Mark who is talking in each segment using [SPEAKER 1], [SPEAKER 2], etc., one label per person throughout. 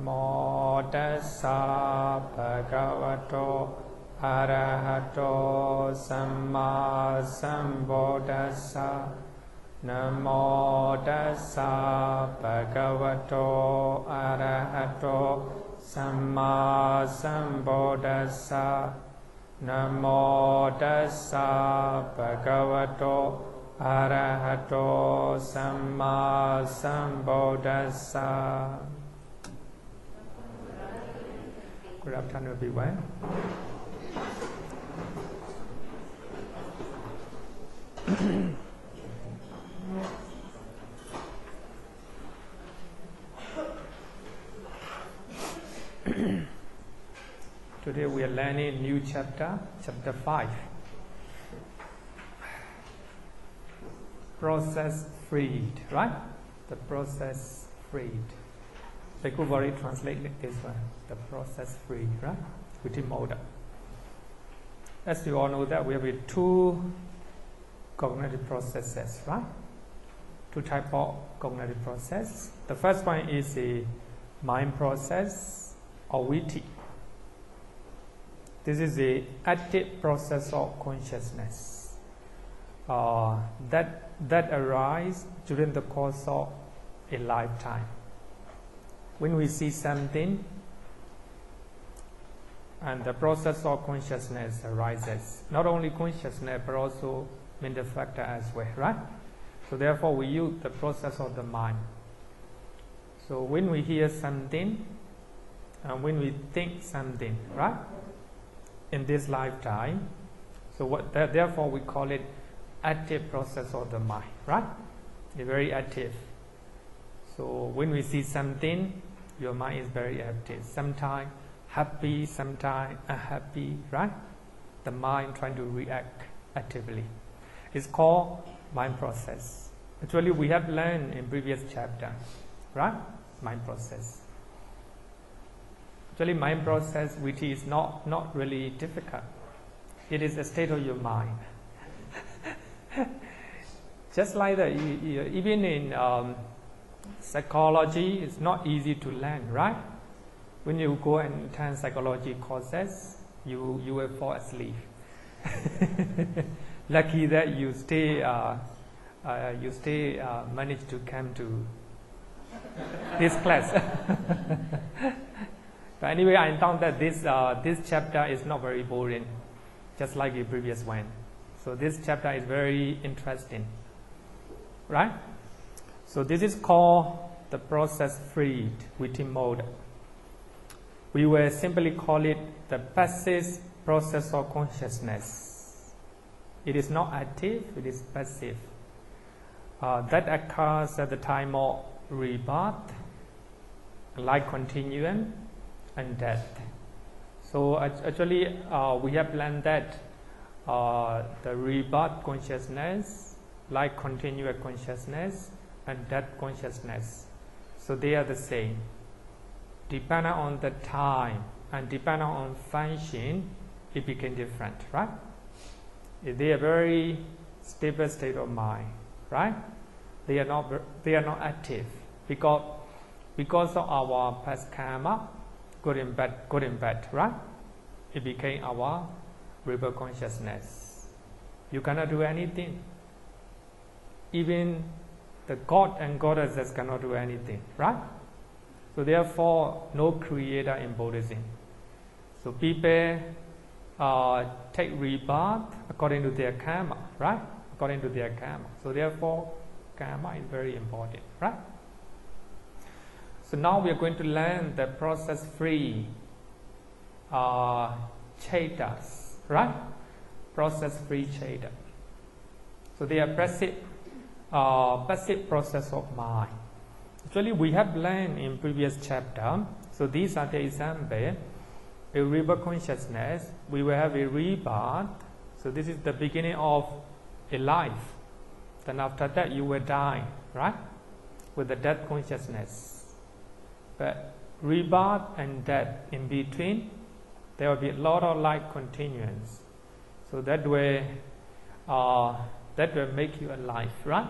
[SPEAKER 1] Namo tassa bhagavato arahato samma sambuddhassa. Namo tassa bhagavato arahato samma sambuddhassa. Namo tassa bhagavato arahato samma sambuddhassa. Good afternoon, everyone. Today we are learning a new chapter, chapter 5. Process freed, right? The process freed. They could already translate this one. The process freed, right? Vithimutta. As you all know that we have two cognitive processes, right? Two types of cognitive process. The first one is a mind process or viti. This is the active process of consciousness that arises during the course of a lifetime. When we see something, and the process of consciousness arises, not only consciousness but also mental factor as well, right? So therefore we use the process of the mind. So when we hear something, and when we think something, right? In this lifetime, so therefore we call it active process of the mind, right? It's very active. So when we see something, your mind is very active. Sometimes happy, sometimes unhappy, right? The mind trying to react actively. It's called mind process. Actually, we have learned in previous chapter, right? Mind process. Actually, mind process, which is not really difficult. It is a state of your mind. Just like that, even in psychology, it's not easy to learn, right? When you go and attend psychology courses, you will fall asleep. Lucky that you managed to come to this class. But anyway, I found that this chapter is not very boring, just like the previous one. So this chapter is very interesting, right? So this is called the process freed Vithimutta. We will simply call it the passive process of consciousness. It is not active, it is passive. That occurs at the time of rebirth, life continuum, and death. So actually we have learned that the rebirth consciousness, life continuum consciousness, and death consciousness, so they are the same. Depending on the time and depending on function, it became different, right? They are very stable state of mind, right? They are not active because of our past karma, good and bad, right? It became our rebirth consciousness. You cannot do anything. Even the God and goddesses cannot do anything, right? So therefore, no creator in Buddhism. So people take rebirth according to their karma, right? According to their karma. So therefore, karma is very important, right? So now we are going to learn the process-free chatas, right? Process-free chata. So they are passive process of mind. Actually, we have learned in previous chapter. So these are the examples. A rebirth consciousness, we will have a rebirth. So this is the beginning of a life. Then after that, you will die, right? With the death consciousness. But rebirth and death in between, there will be a lot of life continuance. So that will make you alive, right?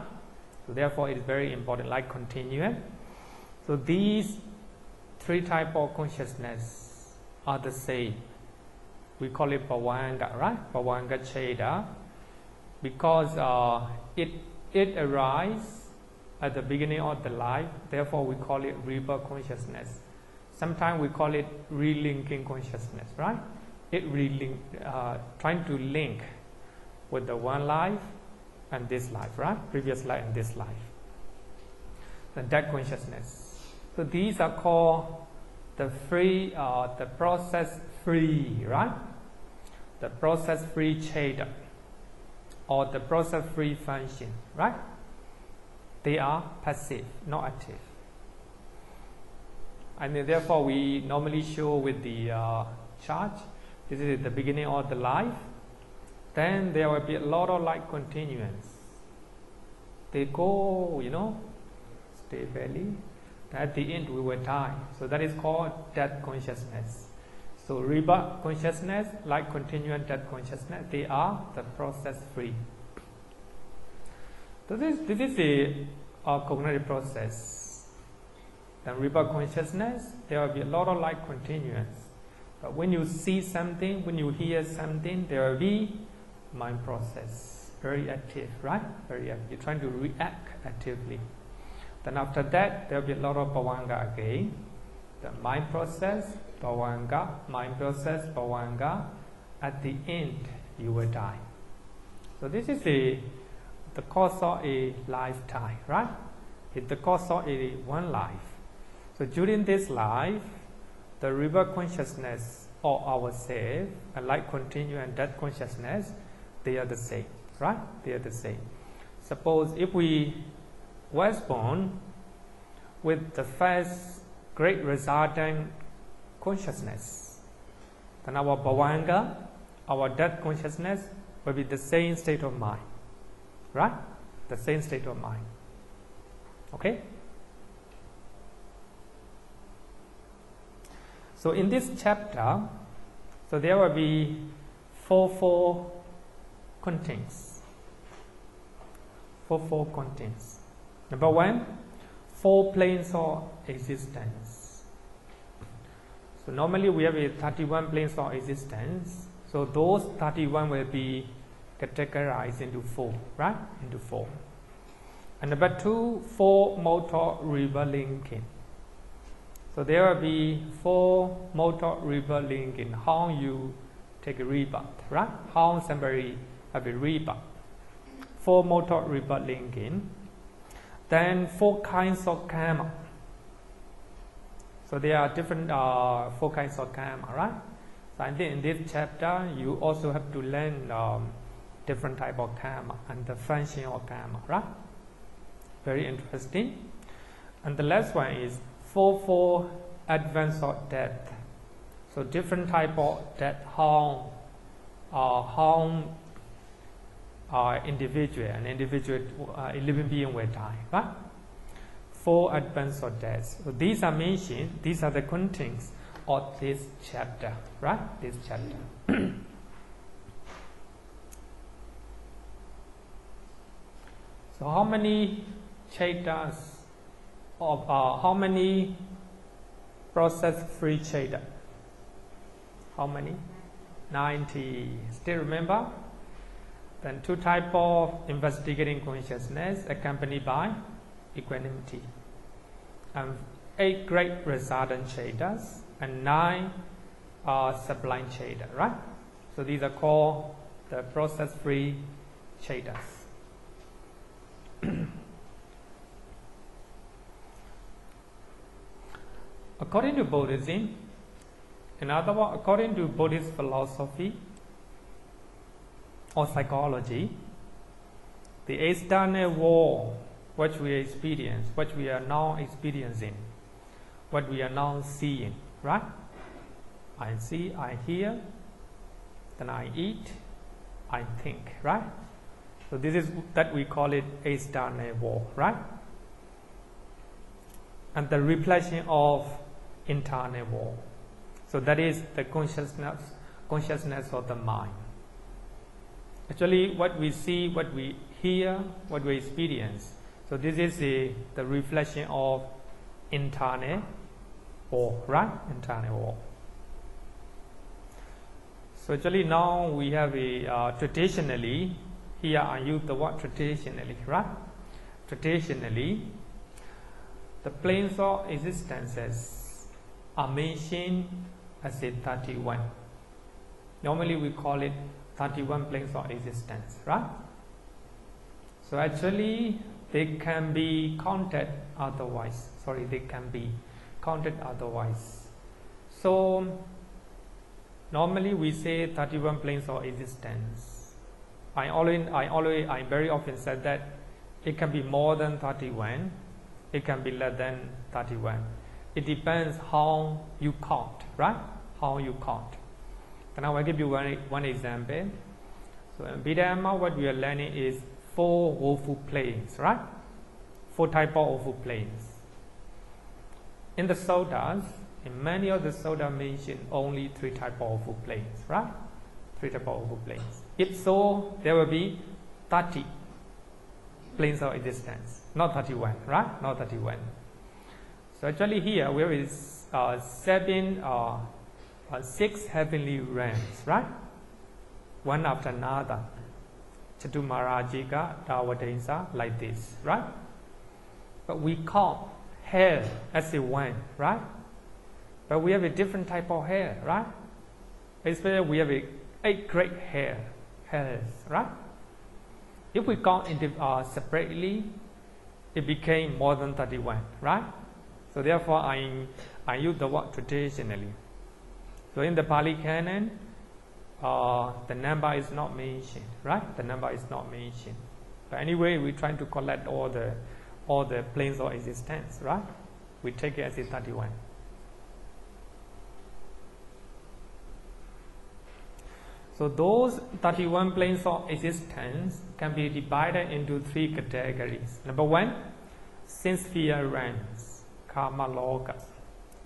[SPEAKER 1] So therefore, it is very important, life continuance. So these three types of consciousness are the same. We call it Bhavanga, right? Bhavanga Cheda, because it arises at the beginning of the life. Therefore, we call it rebirth consciousness. Sometimes we call it relinking consciousness, right? It trying to link with the one life and this life, right? Previous life and this life. That consciousness. So these are called the free, the process free, right? The process free Cheda, or the process free function, right? They are passive, not active. And therefore we normally show with the chart. This is the beginning of the life. Then there will be a lot of light continuance. They go, stay belly. At the end we will die. So that is called death consciousness. So rebirth consciousness, light continuance, death consciousness, they are the process free. So this is a cognitive process. Then rebirth consciousness, there will be a lot of light continuance. But when you see something, when you hear something, there will be mind process, very active, right? Very active. You're trying to react actively. Then after that, there will be a lot of Bhavanga again. The mind process, Bhavanga, mind process, Bhavanga. At the end, you will die. So this is the course of a lifetime, right? It's the course of a one life. So during this life, the rebirth consciousness of ourselves and light continuance and death consciousness, they are the same, right? They are the same. Suppose if we was born with the first great resultant consciousness, then our Bhavanga, our death consciousness will be the same state of mind, right? The same state of mind. Okay? So in this chapter, so there will be four contents. Four contents. Number one, 4 planes of existence. So normally we have 31 planes of existence. So those 31 will be categorized into 4, right? Into 4. And number 2, 4 motor rebirth linking. So there will be 4 motor rebirth linking. How you take a rebirth, right? How somebody have a rebirth. 4 motor rebirth linking. Then 4 kinds of karma. So there are different 4 kinds of karma, right? So I think in this chapter you also have to learn different type of karma and the function of karma, right? Very interesting. And the last one is 4 advance of death. So different type of death, how individual, a living being will die, right? 4 advance of death. So these are mentioned, these are the contents of this chapter, right? This chapter. So how many chetas of how many process-free cheta? How many? 90. Still remember? Then 2 types of investigating consciousness accompanied by equanimity. And 8 great resultant chetas and 9 sublime cheta, right? So these are called the process-free chetas. According to Buddhism, in other words, according to Buddhist philosophy or psychology, the external world, which we experience, what we are now experiencing, what we are now seeing, right? I see, I hear, then I eat, I think, right? So this is that we call it external world, right? And the reflection of internal world. So that is the consciousness of the mind. Actually, what we see, what we hear, what we experience. So this is the reflection of internal wall, right? Internal wall. So actually now we have a traditionally, here I use the word traditionally, right? Traditionally, the planes of existences are mentioned as a 31. Normally we call it 31 planes of existence, right? So actually they can be counted otherwise. They can be counted otherwise. So normally we say 31 planes of existence. I very often said that it can be more than 31, it can be less than 31. It depends how you count, right? How you count. And now I give you one example. So in Abhidhamma, what we are learning is 4 woeful planes, right? 4 types of woeful planes. In the Suttas, in many of the Suttas mention only 3 types of woeful planes, right? 3 types of woeful planes. If so, there will be 30 planes of existence, not 31, right? Not 31. So actually here there is 6 heavenly realms, right? One after another. Chatumarajika, Dawadensa, like this, right? But we count hell as a one, right? But we have a different type of hell, right? Especially we have 8 great hells, right? If we count it separately, it became more than 31, right? So therefore I use the word traditionally. So in the Pali Canon, the number is not mentioned, right? The number is not mentioned. But anyway, we're trying to collect all the planes of existence, right? We take it as a 31. So those 31 planes of existence can be divided into 3 categories. Number 1, sense-sphere realms, karma loka.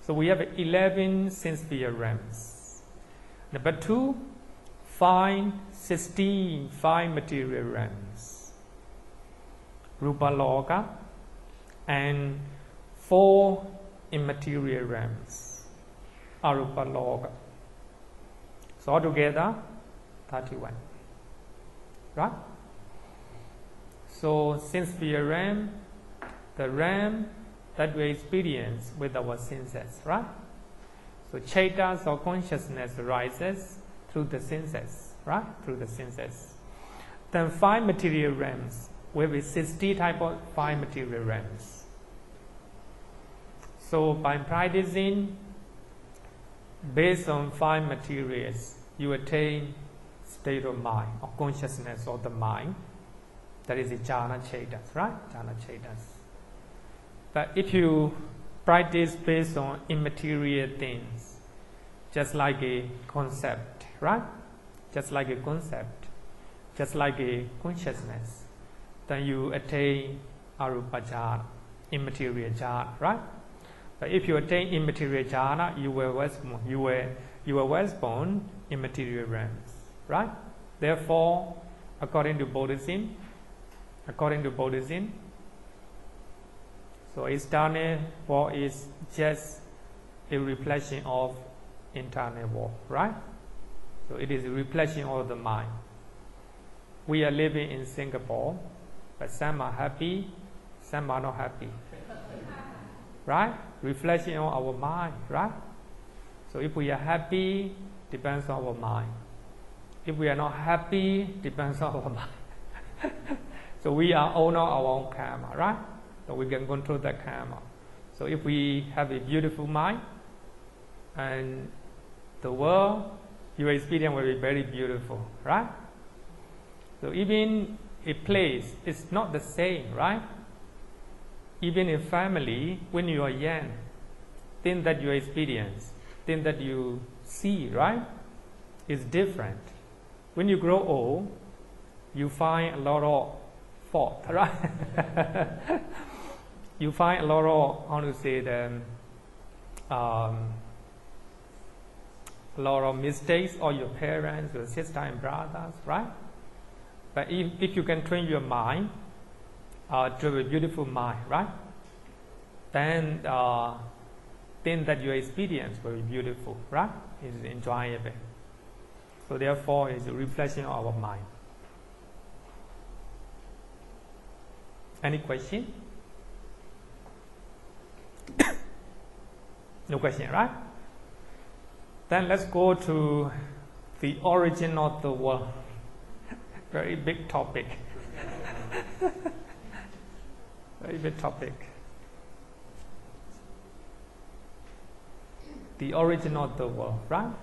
[SPEAKER 1] So we have 11 sense-sphere realms. Number 2, 16 material realms, rupa loka, and 4 immaterial realms, arupa loka. So altogether 31, right? So sense-sphere realm, the realm that we experience with our senses, right? So chaitas or consciousness arises through the senses, right? Through the senses. Then 5 material realms, we have 60 type of 5 material realms. So by practicing based on 5 materials, you attain state of mind or consciousness of the mind. That is a jhana chaitas, right? Jhana chaitas. But if you practice based on immaterial things, just like a concept, right? Just like a concept, just like a consciousness, then you attain arupa jhana, immaterial jhana, right? But if you attain immaterial jhana, you were once born in material realms, right? Therefore, according to Buddhism, so external world is just a reflection of internal world, right? So it is a reflection of the mind. We are living in Singapore, but some are happy, some are not happy, right? Reflection on our mind, right? So if we are happy, depends on our mind. If we are not happy, depends on our mind. So we are owner of our own karma, right? So we can control that karma. So if we have a beautiful mind, and the world, your experience will be very beautiful, right? So even a place is not the same, right? Even in family, when you are young, things that you experience, things that you see, right, is different. When you grow old, you find a lot of fault, right? You find a lot of, how to say, a lot of mistakes of your parents, your sister and brothers, right? But if you can train your mind to have a beautiful mind, right? Then thing that you experience very beautiful, right? It's enjoyable. So therefore, it's a reflection of our mind. Any question? No question, right? Then let's go to the origin of the world. Very big topic. Very big topic. The origin of the world, right?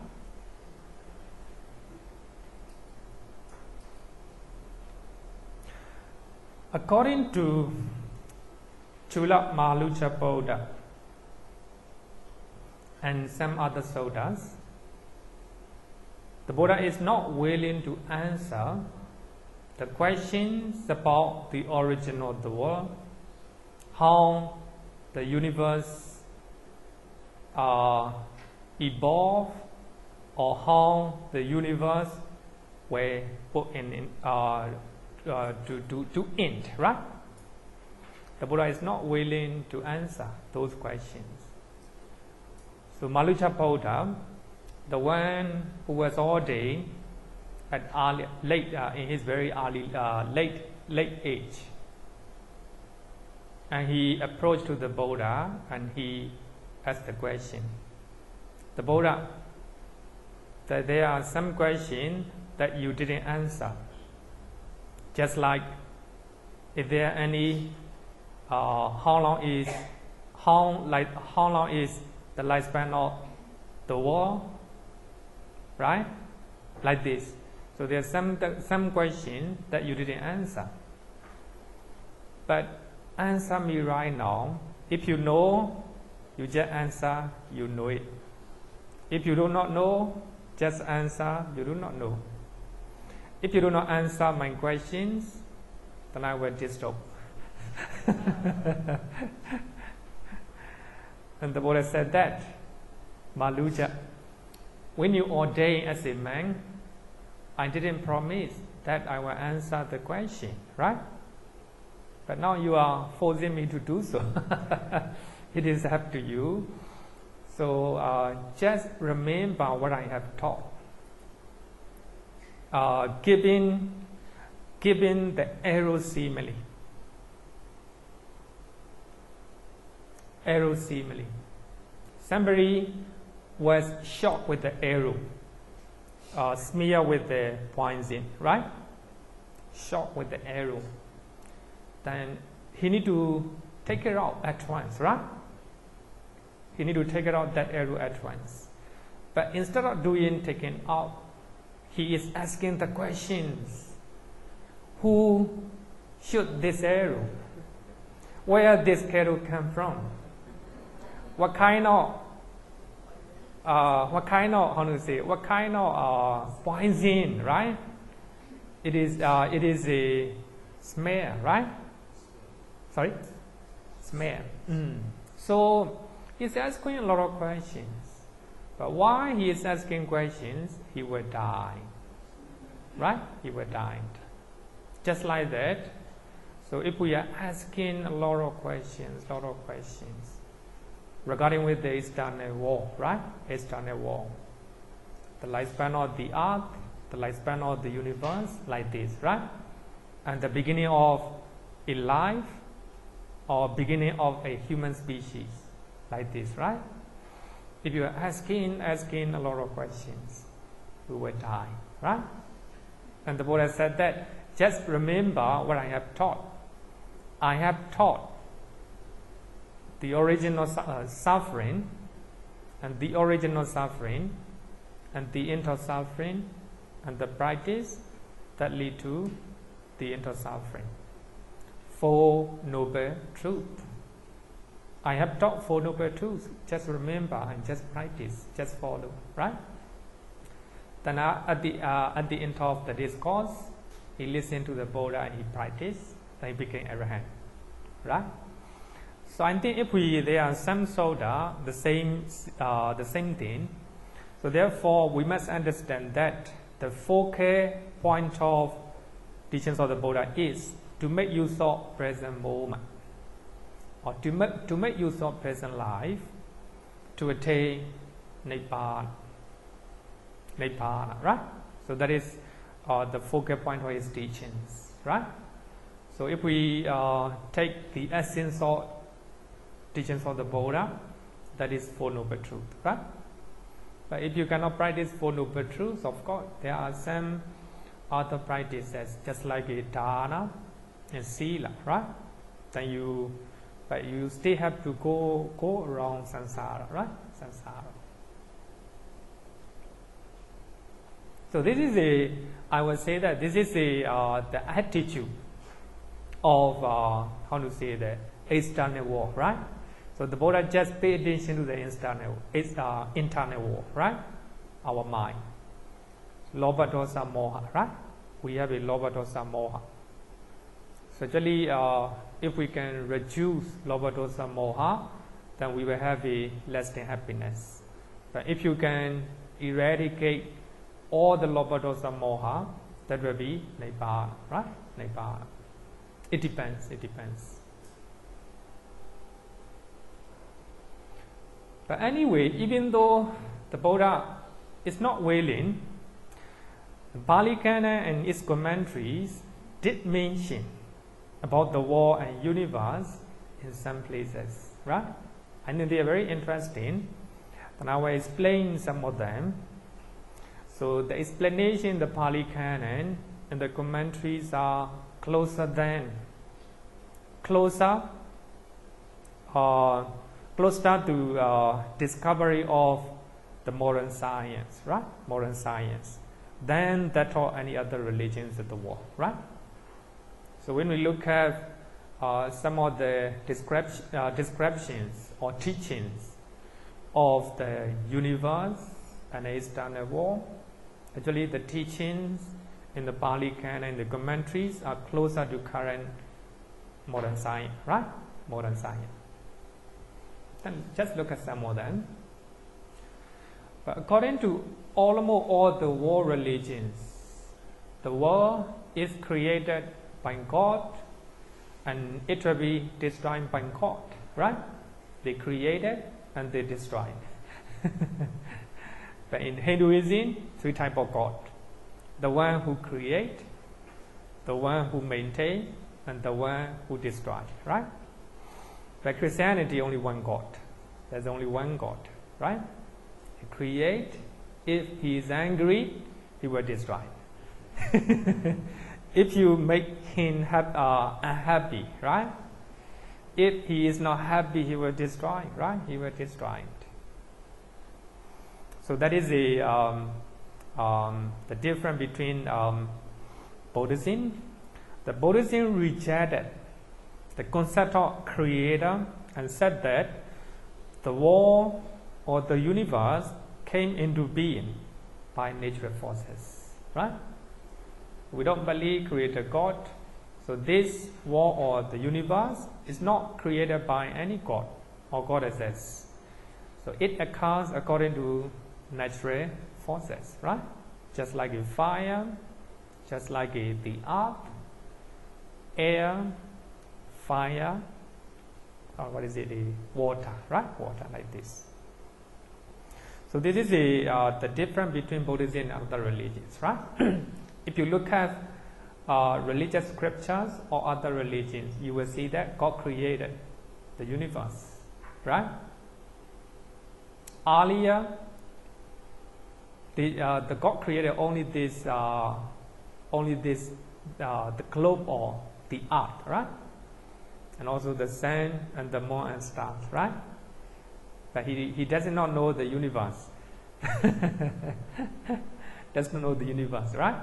[SPEAKER 1] According to Chula Malucha Buddha and some other suttas, the Buddha is not willing to answer the questions about the origin of the world, how the universe evolved, or how the universe were put in to end, right? The Buddha is not willing to answer those questions. So Malucha Buddha, the one who was ordained at in his very early late age, and he approached to the Buddha and he asked the question. The Buddha, that there are some questions that you didn't answer. Just like, if there are any, how long is the lifespan of the world, right? Like this. So there are some questions that you didn't answer. But answer me right now. If you know, you just answer. You know it. If you do not know, just answer. You do not know. If you do not answer my questions, then I will disturb. And the Buddha said that, Malucha, when you ordain as a man, I didn't promise that I will answer the question, right? But now you are forcing me to do so. It is up to you. So just remember what I have taught. Giving the arrow simile. Arrow simile. Somebody was shot with the arrow, smear with the points in, right? Shot with the arrow. Then he need to take it out at once, right? He need to take it out that arrow at once. But instead of taking out, he is asking the questions. Who shot this arrow? Where this arrow come from? What kind of poison, right? It is a smear, right? Sorry? Smear. So he's asking a lot of questions. But while he is asking questions, he will die. Right? He will die. Just like that. So if we are asking a lot of questions, regarding with the external world, right? External world. The lifespan of the earth, the lifespan of the universe, like this, right? And the beginning of a life, or beginning of a human species, like this, right? If you are asking a lot of questions, you will die, right? And the Buddha said that, just remember what I have taught. I have taught the original suffering, and the original suffering, and the inter-suffering, and the practice that lead to the inter-suffering. Four Noble Truths. I have taught Four Noble Truths. Just remember and just practice, just follow, right? Then at the end of the discourse, he listened to the Buddha and he practiced. Then he became arahant, right? So I think if there are some soda, the same thing. So therefore, we must understand that the focal point of teachings of the Buddha is to make use of present moment, or to make use of present life, to attain Nibbana. Nibbana, right? So that is the focal point of his teachings, right? So if we take the essence of teachings of the Buddha, that is Four Noble Truths, right? But if you cannot practice Four Noble Truths, of course, there are some other practices, just like a dana and sila, right? Then you still have to go around samsara, right? Samsara. So this is I would say that this is the attitude of how to say that external world, right? So the Buddha just pay attention to the internal world, right? Our mind. Lobha, dosa, moha, right? We have a lobha, dosa, moha. So actually, if we can reduce lobha, dosa, moha, then we will have a lasting happiness. But if you can eradicate all the lobha, dosa, moha, that will be nibbana, right? Nibbana. It depends. It depends. But anyway, even though the Buddha is not willing, the Pali Canon and its commentaries did mention about the world and universe in some places, right? And they are very interesting. And I will explain some of them. So the explanation in the Pali Canon and the commentaries are closer to discovery of the modern science, right? Modern science, than that of any other religions of the world, right? So when we look at some of the descriptions or teachings of the universe and the external world, actually the teachings in the Pali Canon and the commentaries are closer to current modern science, right? Modern science. And just look at some of them. But according to almost all the world religions, the world is created by God and it will be destroyed by God, right? They created and they destroyed. But in Hinduism, three types of God. The one who create, the one who maintain, and the one who destroy, right? But Christianity, only one God. There's only one God, right? He create. If he is angry, he will destroy. If you make him unhappy, right? If he is not happy, he will destroy, right? He will destroy it. So that is the difference between Buddhism. The Buddhism rejected the concept of creator and said that the world or the universe came into being by natural forces, right? We don't believe creator God, so this world or the universe is not created by any God or goddesses. So it occurs according to natural forces, right? Just like a fire, just like the earth, air, fire, or what is it, the water, right? Water, like this. So this is the difference between Buddhism and other religions, right? If you look at religious scriptures or other religions, you will see that God created the universe, right? Earlier, the God created only this, the globe or the earth, right? And also the sun and the moon and stars, right? But he does not know the universe. Does not know the universe, right?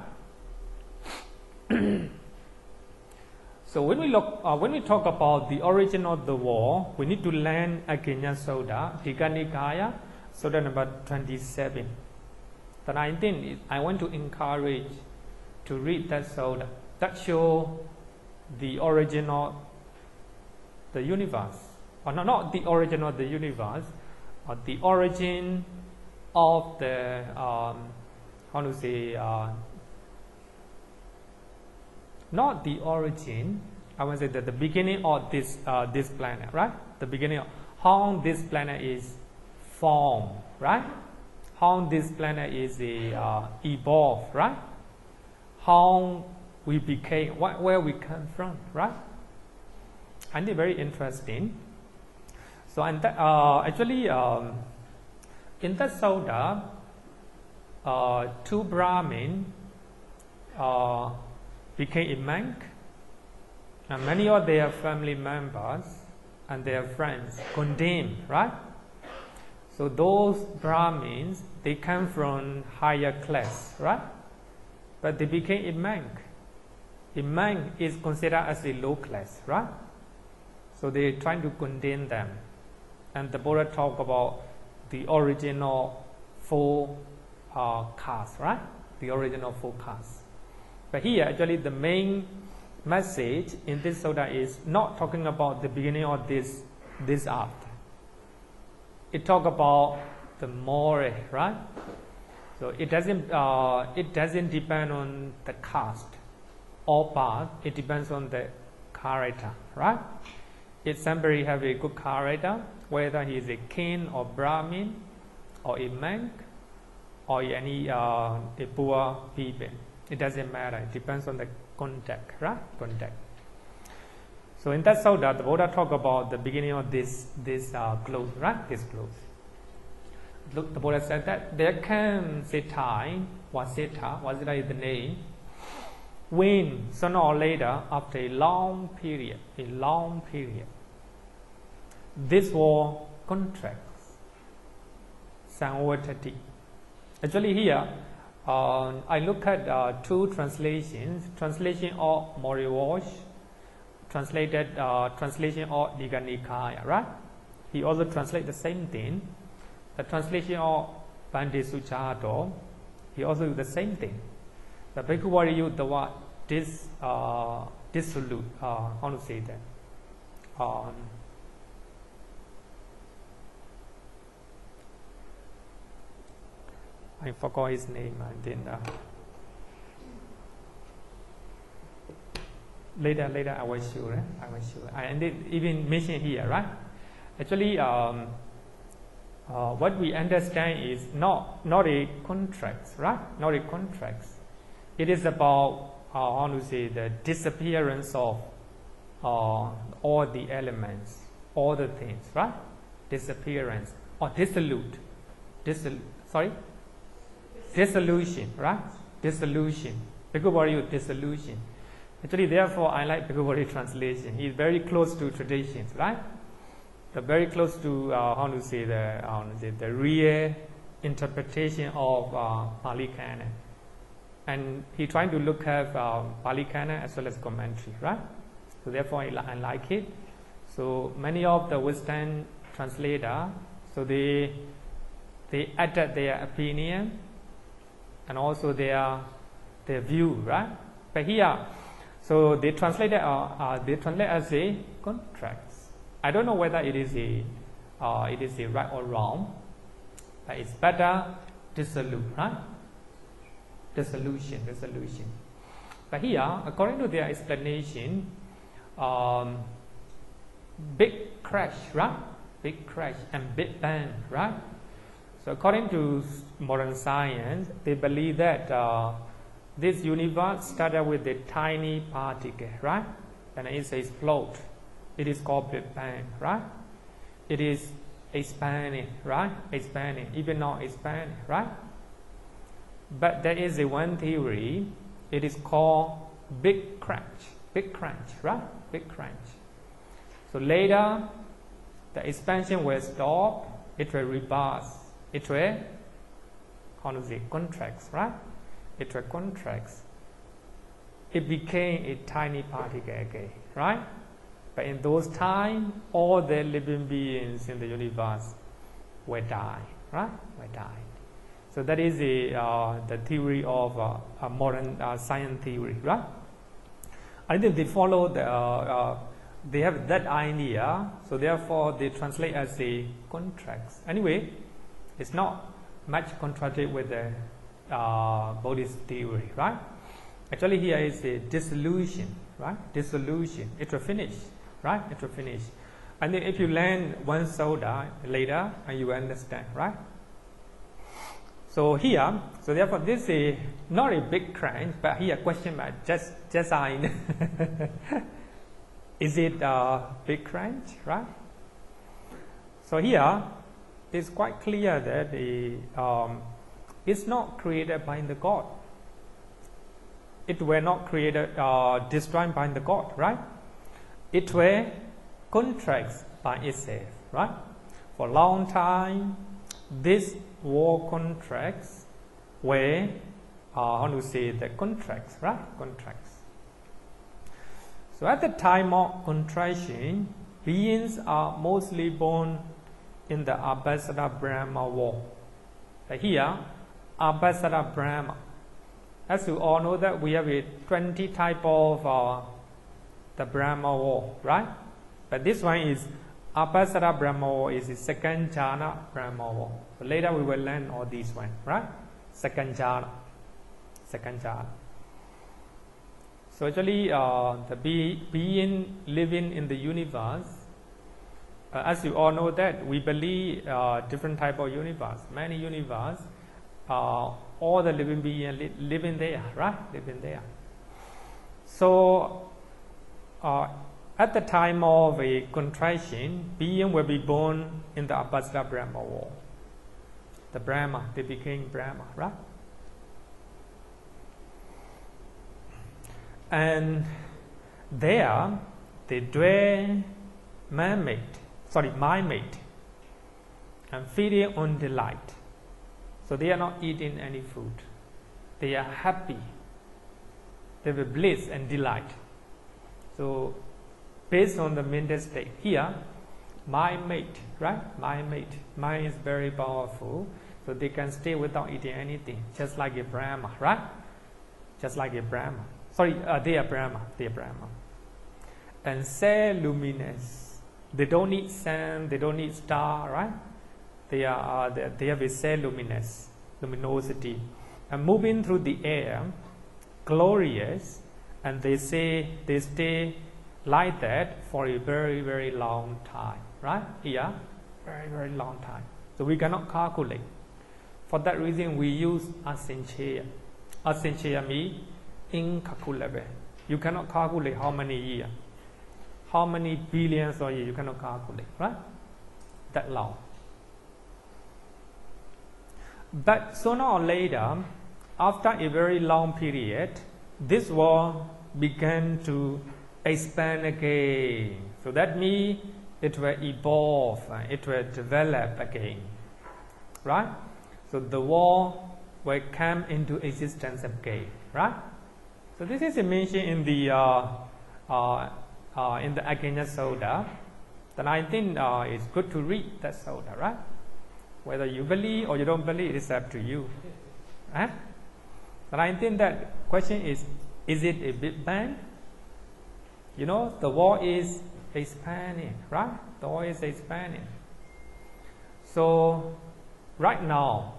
[SPEAKER 1] So when we talk about the origin of the world, we need to learn Agenya Sutta, Digha Nikaya, Sutta number 27. But I think I want to encourage to read that Sutta that show the origin of the universe, or not the origin of the universe, or the origin of the how to say, not the origin, I want to say that the beginning of this planet, right? The beginning of how this planet is form, right? How this planet is evolved, right? How we became, where we come from, right? And it's very interesting. So, and that, actually, in that sutta, two Brahmin became a monk, and many of their family members and their friends condemned, right? So those Brahmins, they come from higher class, right? But they became a monk. A monk is considered as a low class, right? So they trying to condemn them. And the Buddha talked about the original four castes, right? The original four castes. But here, actually, the main message in this sutta is not talking about the beginning of this art. It talks about the moral, right? So it doesn't depend on the caste or path. It depends on the character, right? If somebody have a good character, whether he is a king or Brahmin or a monk or any a poor people, it doesn't matter. It depends on the contact, right? Contact. So in that sutta, the Buddha talk about the beginning of this clothes, right? This clothes. Look, the Buddha said that there comes a time, Wasita is the name, when sooner or later, after a long period, this war contracts. Samvatati. Actually here, I look at two translations. Translation of Moriwash, translation of Digha Nikaya, right? He also translate the same thing. The translation of Bhante Suchato, he also do the same thing. The Bhikkhu use the word dissolute, how to say that? I forgot his name, and then later I will show. And then even mention here, right? Actually, what we understand is not a contract, right? Not a contract. It is about how to say the disappearance of all the elements, all the things, right? Disappearance or dissolution, right? Dissolution. Bhikkhu dissolution. Actually, therefore, I like Bhikkhu translation. He is very close to traditions, right? They're very close to the real interpretation of Pali Canon. And he trying to look at Pali Canon as well as commentary, right? So therefore, I like it. So many of the Western translators, so they added their opinion and also their view, right? But here, so they translate as a contract. I don't know whether it is a right or wrong, but it's better dissolute, right? Dissolution. But here, according to their explanation, big crash, right? Big crash and big bang, right? So according to modern science, they believe that this universe started with a tiny particle, right? And it explodes. It is called Big Bang, right? It is expanding, right? Expanding, even not expanding, right? But there is a one theory. It is called Big Crunch, right? Big crunch. So later, the expansion will stop. It will reverse. It will, contracts, right? It will contracts. It became a tiny particle again, right? But in those times, all the living beings in the universe will die, right? Will die. So that is the theory of a modern science theory, right? I think they follow they have that idea, so therefore they translate as a contracts. Anyway, it's not much contradictory with the Buddhist theory, right? Actually, here is a dissolution, right? Dissolution. It will finish, right? It will finish. And then if you learn one soda later, and you understand, right? So here, so therefore this is not a big crunch, but here question mark, just sign. Is it a big crunch, right? So here, it's quite clear that it's not created by the God. It were not created, destroyed by the God, right? It were contracts by itself, right? For a long time, these war contracts were, how to say, the contracts, right? Contracts. So at the time of contraction, beings are mostly born in the Abhidhamma Brahma war. Here, Abhidhamma Brahma. As you all know that we have 20 type of the Brahma war, right? But this one is Abhidhamma Brahma war is the second jhana Brahma war. So later we will learn all these one, right? Second jhana. So actually, the being living in the universe, as you all know that we believe different type of universe, many universe, all the living beings living there, right? Living there. So at the time of a contraction, being will be born in the Abhidhamma Brahma war. The Brahma, they became Brahma, right? And there they dwell mind-made, and feeding on delight. So they are not eating any food. They are happy. They have bliss and delight. So based on the mental state, here, mind-made, right? Mind-made. Mind is very powerful. So they can stay without eating anything, just like a Brahma, right? Just like a Brahma. Sorry, they are Brahma. And say luminous. They don't need sun, they don't need star, right? They have a say luminosity. And moving through the air, glorious, and they stay like that for a very, very long time, right? Here, very, very long time. So we cannot calculate. For that reason, we use asanchaya. Asanchaya means incalculable. You cannot calculate how many years, how many billions of years, you cannot calculate, right? That long. But sooner or later, after a very long period, this world began to expand again. So that means it will evolve, it will develop again, right? So the world will come into existence again, right? So this is mentioned in the Agnya Sutta. Then I think it's good to read that Sutta, right? Whether you believe or you don't believe, it's up to you. But I think that question is it a Big Bang? You know, the world is expanding, right? The world is expanding. So right now,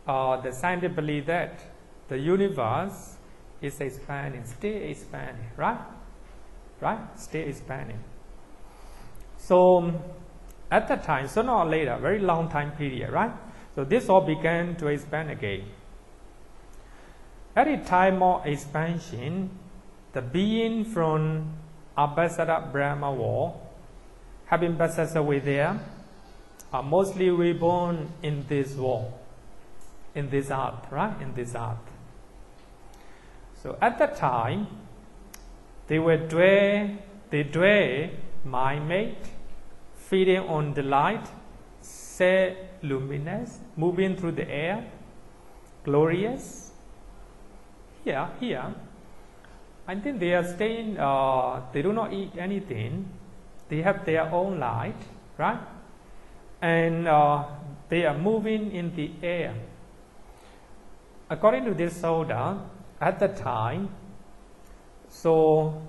[SPEAKER 1] the scientists believe that the universe is expanding, still expanding, right? Right? Still expanding. So at that time, sooner or later, very long time period, right? So this all began to expand again. At the time of expansion, the being from Abhidhamma Brahma war, having passed away there, are mostly reborn in this world, in this earth, right? In this earth. So at that time, they dwell mind-made, feeding on the light, say luminous, moving through the air, glorious. Here, I think they are staying, they do not eat anything. They have their own light, right? And they are moving in the air. According to this Sutta, at the time, so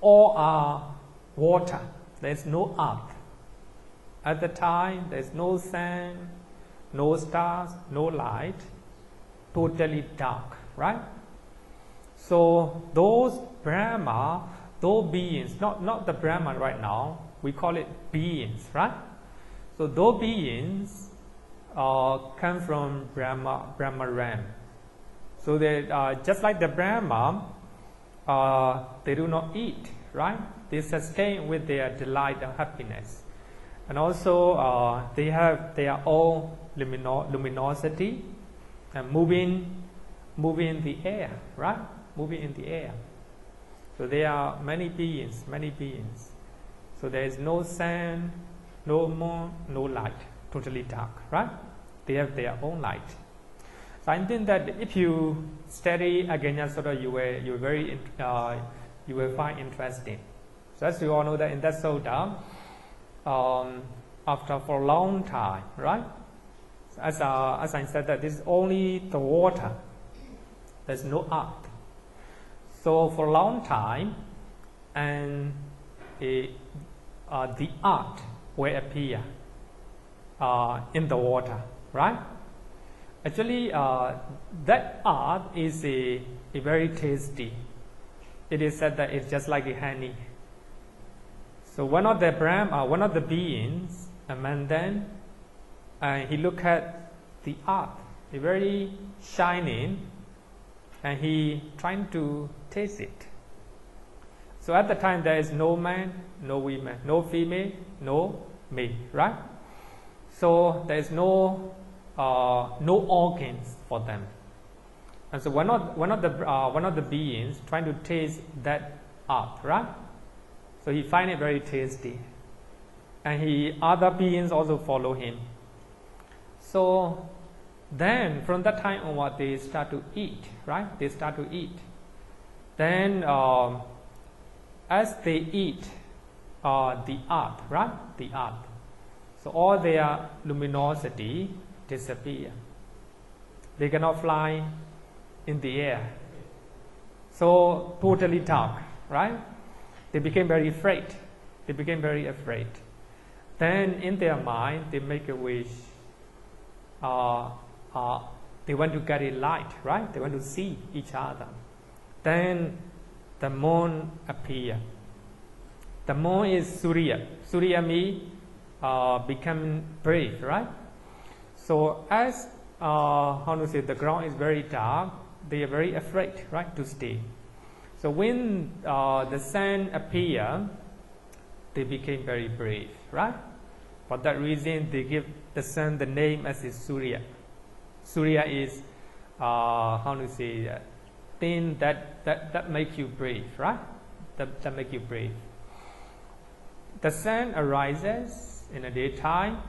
[SPEAKER 1] all are water. There's no earth. At the time, there's no sun, no stars, no light, totally dark, right? So those Brahma those beings, not the Brahman right now, we call it beings, right? So those beings come from Brahma realm. So they just like the Brahma, they do not eat, right? They sustain with their delight and happiness, and also they have their own luminosity and moving in the air, right? Moving in the air. So there are many beings. So there is no sun, no moon, no light, totally dark, right? They have their own light. So I think that if you study Aganya Sutta, you will find interesting. So as you all know that in that Sutta, after for a long time, right? As I said that this is only the water. There's no earth. So for a long time, and the earth will appear in the water, right? Actually, that earth is a very tasty. It is said that it's just like the honey. So one of the beings, a man then, he looked at the earth, it's very shining, and he trying to taste it. So at the time there is no man, no women, no female, no male, right? So there is no organs for them. And so one of the beings trying to taste that earth, right? So he find it very tasty, and other beings also follow him. So then from that time onward they start to eat, right? They start to eat. Then as they eat the earth, right? The earth. So all their luminosity disappear. They cannot fly in the air. So totally dark, right? They became very afraid. Then in their mind they make a wish. They want to get a light, right? They want to see each other. Then the moon appear. The moon is Surya. Surya means become brave, right? So as the ground is very dark, they are very afraid, right, to stay. So when the sun appear, they became very brave, right? For that reason, they give the sun the name as is Surya. Surya is thing that make you brave, right? That make you brave. The sun arises in the daytime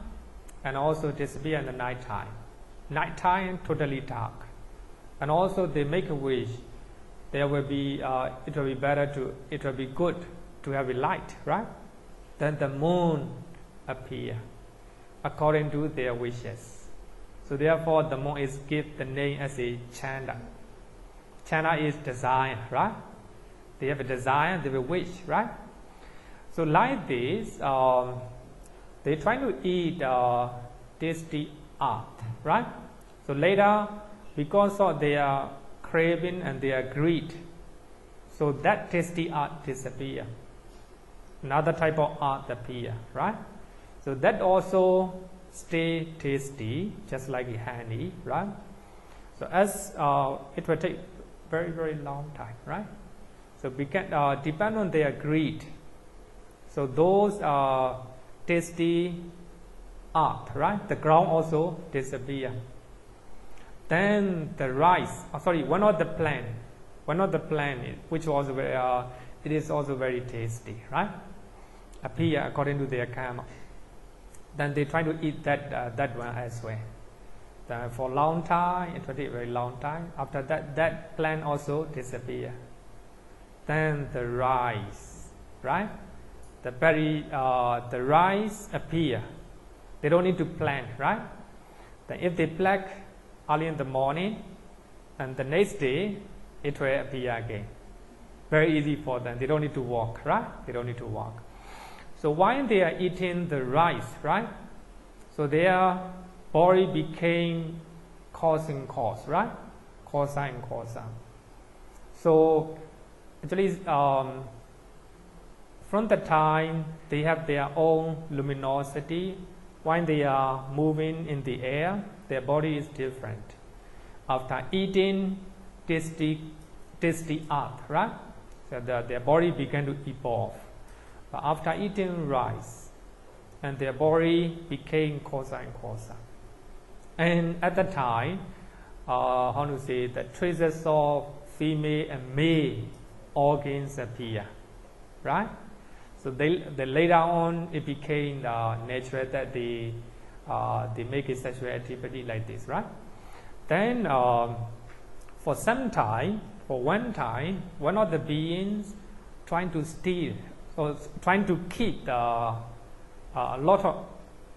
[SPEAKER 1] and also disappear in the nighttime. Nighttime totally dark, and also they make a wish. There will be it will be good to have a light, right? Then the moon appear according to their wishes. So therefore the moon is give the name as a chanda. Chanda is desire, right? They have a desire, they will wish, right? So like this, they try to eat tasty earth, right? So later, because of their craving and their greed, so that tasty earth disappear. Another type of earth appear, right? So that also stay tasty, just like the honey, right? So as it will take very, very long time, right? So we can depend on their greed. So those tasty earth, right? The ground also disappear. Then the rice, one of the plant, which was it is also very tasty, right? Appear according to their karma. Then they try to eat that one as well. Then for a long time, it will take a very long time. After that plant also disappear. Then the rice, right? The rice appear. They don't need to plant, right? Then if they pluck early in the morning, and the next day it will appear again. Very easy for them. They don't need to walk, right? They don't need to walk. So while they are eating the rice, right? So their body became cause and cause, right? Causa and causa. So actually, from the time they have their own luminosity, when they are moving in the air, their body is different. After eating tasty earth, right? So their body began to evolve. But after eating rice, and their body became coarser and coarser. And at the time, the traces of female and male organs appear, right? So they later on it became natural that they make a sexual activity like this, right? Then for one time, one of the beings trying to steal or trying to keep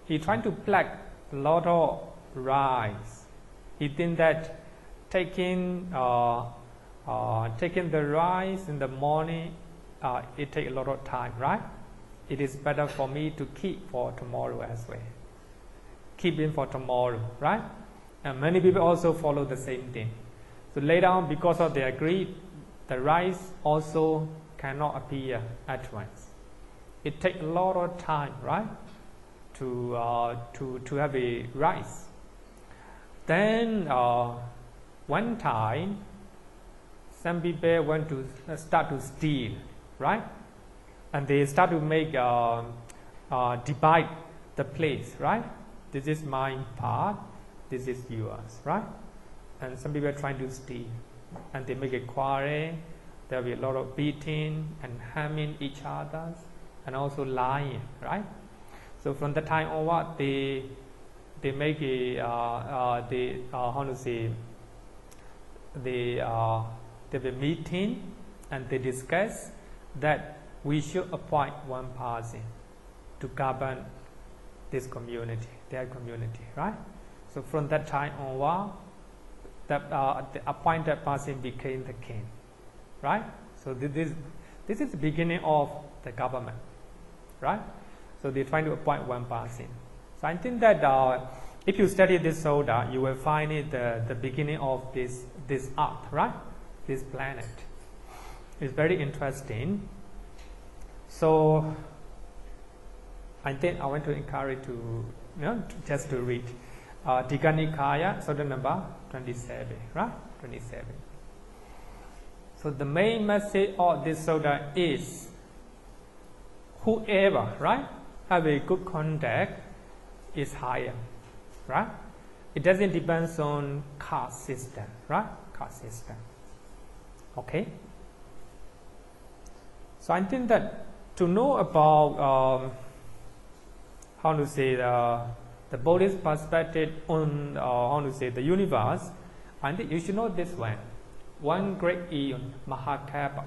[SPEAKER 1] he trying to pluck a lot of rice. He think that taking the rice in the morning, it takes a lot of time, right? It is better for me to keep for tomorrow as well. Keep it for tomorrow, right? And many people also follow the same thing. So later on, because of their greed, the rice also cannot appear at once. It takes a lot of time, right? To have a rice. Then one time, some people want to start to steal, right? And they start to make divide the place, right? This is my part, this is yours, right? And some people are trying to steal, and they make a quarrel. There will be a lot of beating and harming each other, and also lying, right? So from the time onward, they make a they have a meeting, and they discuss that we should appoint one person to govern this community, their community, right? So from that time onward, the appointed person became the king, right? So this is the beginning of the government, right? So they're trying to appoint one person. So I think that if you study this Sutta, you will find it the beginning of this earth, right? This planet. It's very interesting. So I think I want to encourage just to read Digha Nikaya, Sutta number 27, right? 27. So the main message of this Sutta is whoever, right, have a good contact is higher, right? It doesn't depend on caste system, right? Caste system. Okay. So I think that to know about the Buddhist perspective on the universe, I think you should know this one great eon, Mahakappa.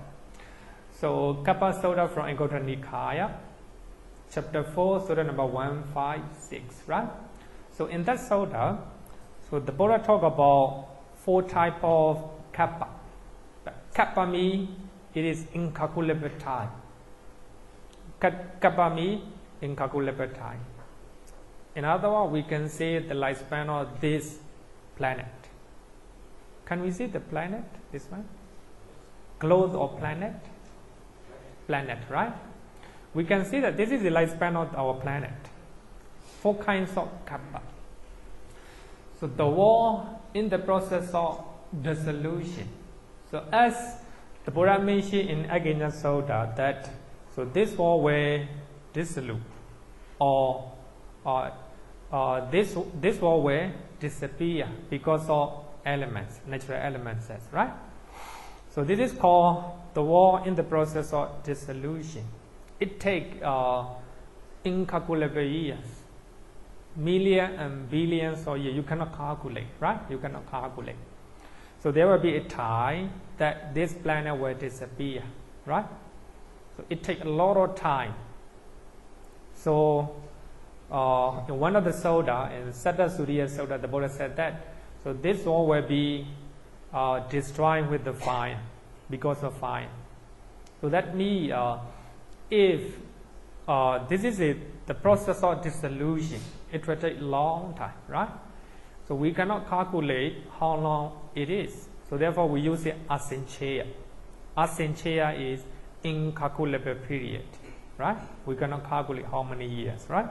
[SPEAKER 1] So Kappa Sutta from Anguttara Nikaya, chapter 4, Sutta number 156, right? So in that Sutta, so the Buddha talk about 4 types of kappa. Kappa means it is incalculable time. Kappa means incalculable time. In other words, we can say the lifespan of this planet. Can we see the planet, this one? Globe or planet? Planet, right? We can see that this is the lifespan of our planet. 4 kinds of kappa. So the world in the process of dissolution. So as the Buddha mentioned in Aggañña Sutta that so this world will dissolve or this world will disappear because of elements, natural elements, right? So this is called the world in the process of dissolution. It takes incalculable years, millions and billions of years. You cannot calculate, right? You cannot calculate. So there will be a time that this planet will disappear, right? So it takes a lot of time. So in one of the Sutta, in Satta Suriya Sutta, the Buddha said that so this world will be destroyed with the fire, because of fire. So that means if this is the process of dissolution, it will take a long time, right? So we cannot calculate how long it is. So therefore we use the asanchaya. Asanchaya is incalculable period. right? We cannot calculate how many years, right?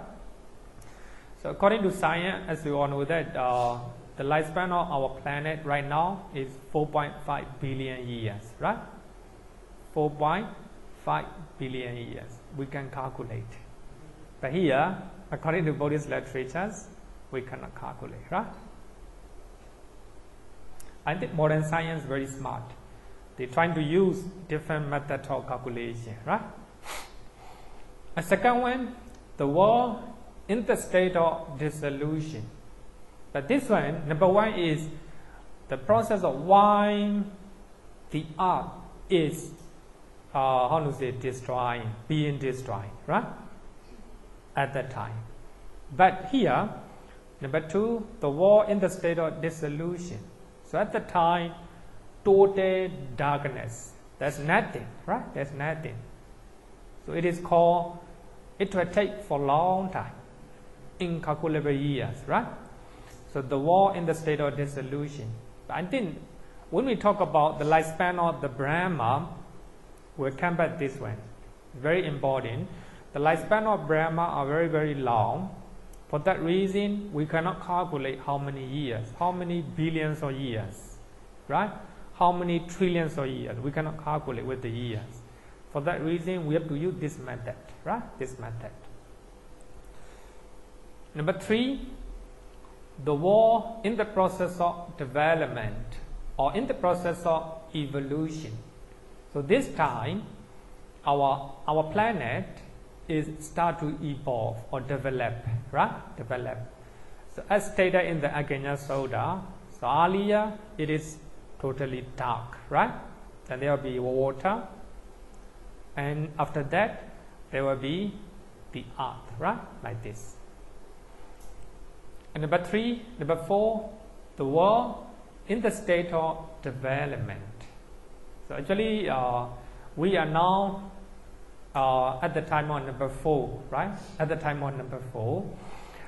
[SPEAKER 1] So according to science, as you all know that the lifespan of our planet right now is 4.5 billion years, right? 4.5 billion years. We can calculate. But here, according to Buddhist literatures, we cannot calculate, right? I think modern science is very smart. They're trying to use different methods of calculation, right? A second one, the world in the state of dissolution. But this one, number one is the process of why the earth is, destroying, being destroyed, right? At that time. But here, number two, the world in the state of dissolution. So at the time, total darkness. There's nothing, right? There's nothing. So it is called, it will take for a long time, incalculable years, right? So the world in the state of dissolution. But I think when we talk about the lifespan of the Brahma, we'll come back this one. Very important. The lifespan of Brahma are very, very long. For that reason, we cannot calculate how many years, how many billions of years, right? How many trillions of years. We cannot calculate with the years. For that reason, we have to use this method, right? This method. Number three, the world in the process of development or in the process of evolution. So this time, our planet is start to evolve or develop, right? Develop. So as stated in the Aganya Sutta, so earlier it is totally dark, right? Then there will be water, and after that there will be the earth, right? Like this. And number four, the world in the state of development. So actually, we are now at the time of number four, right? At the time of number four.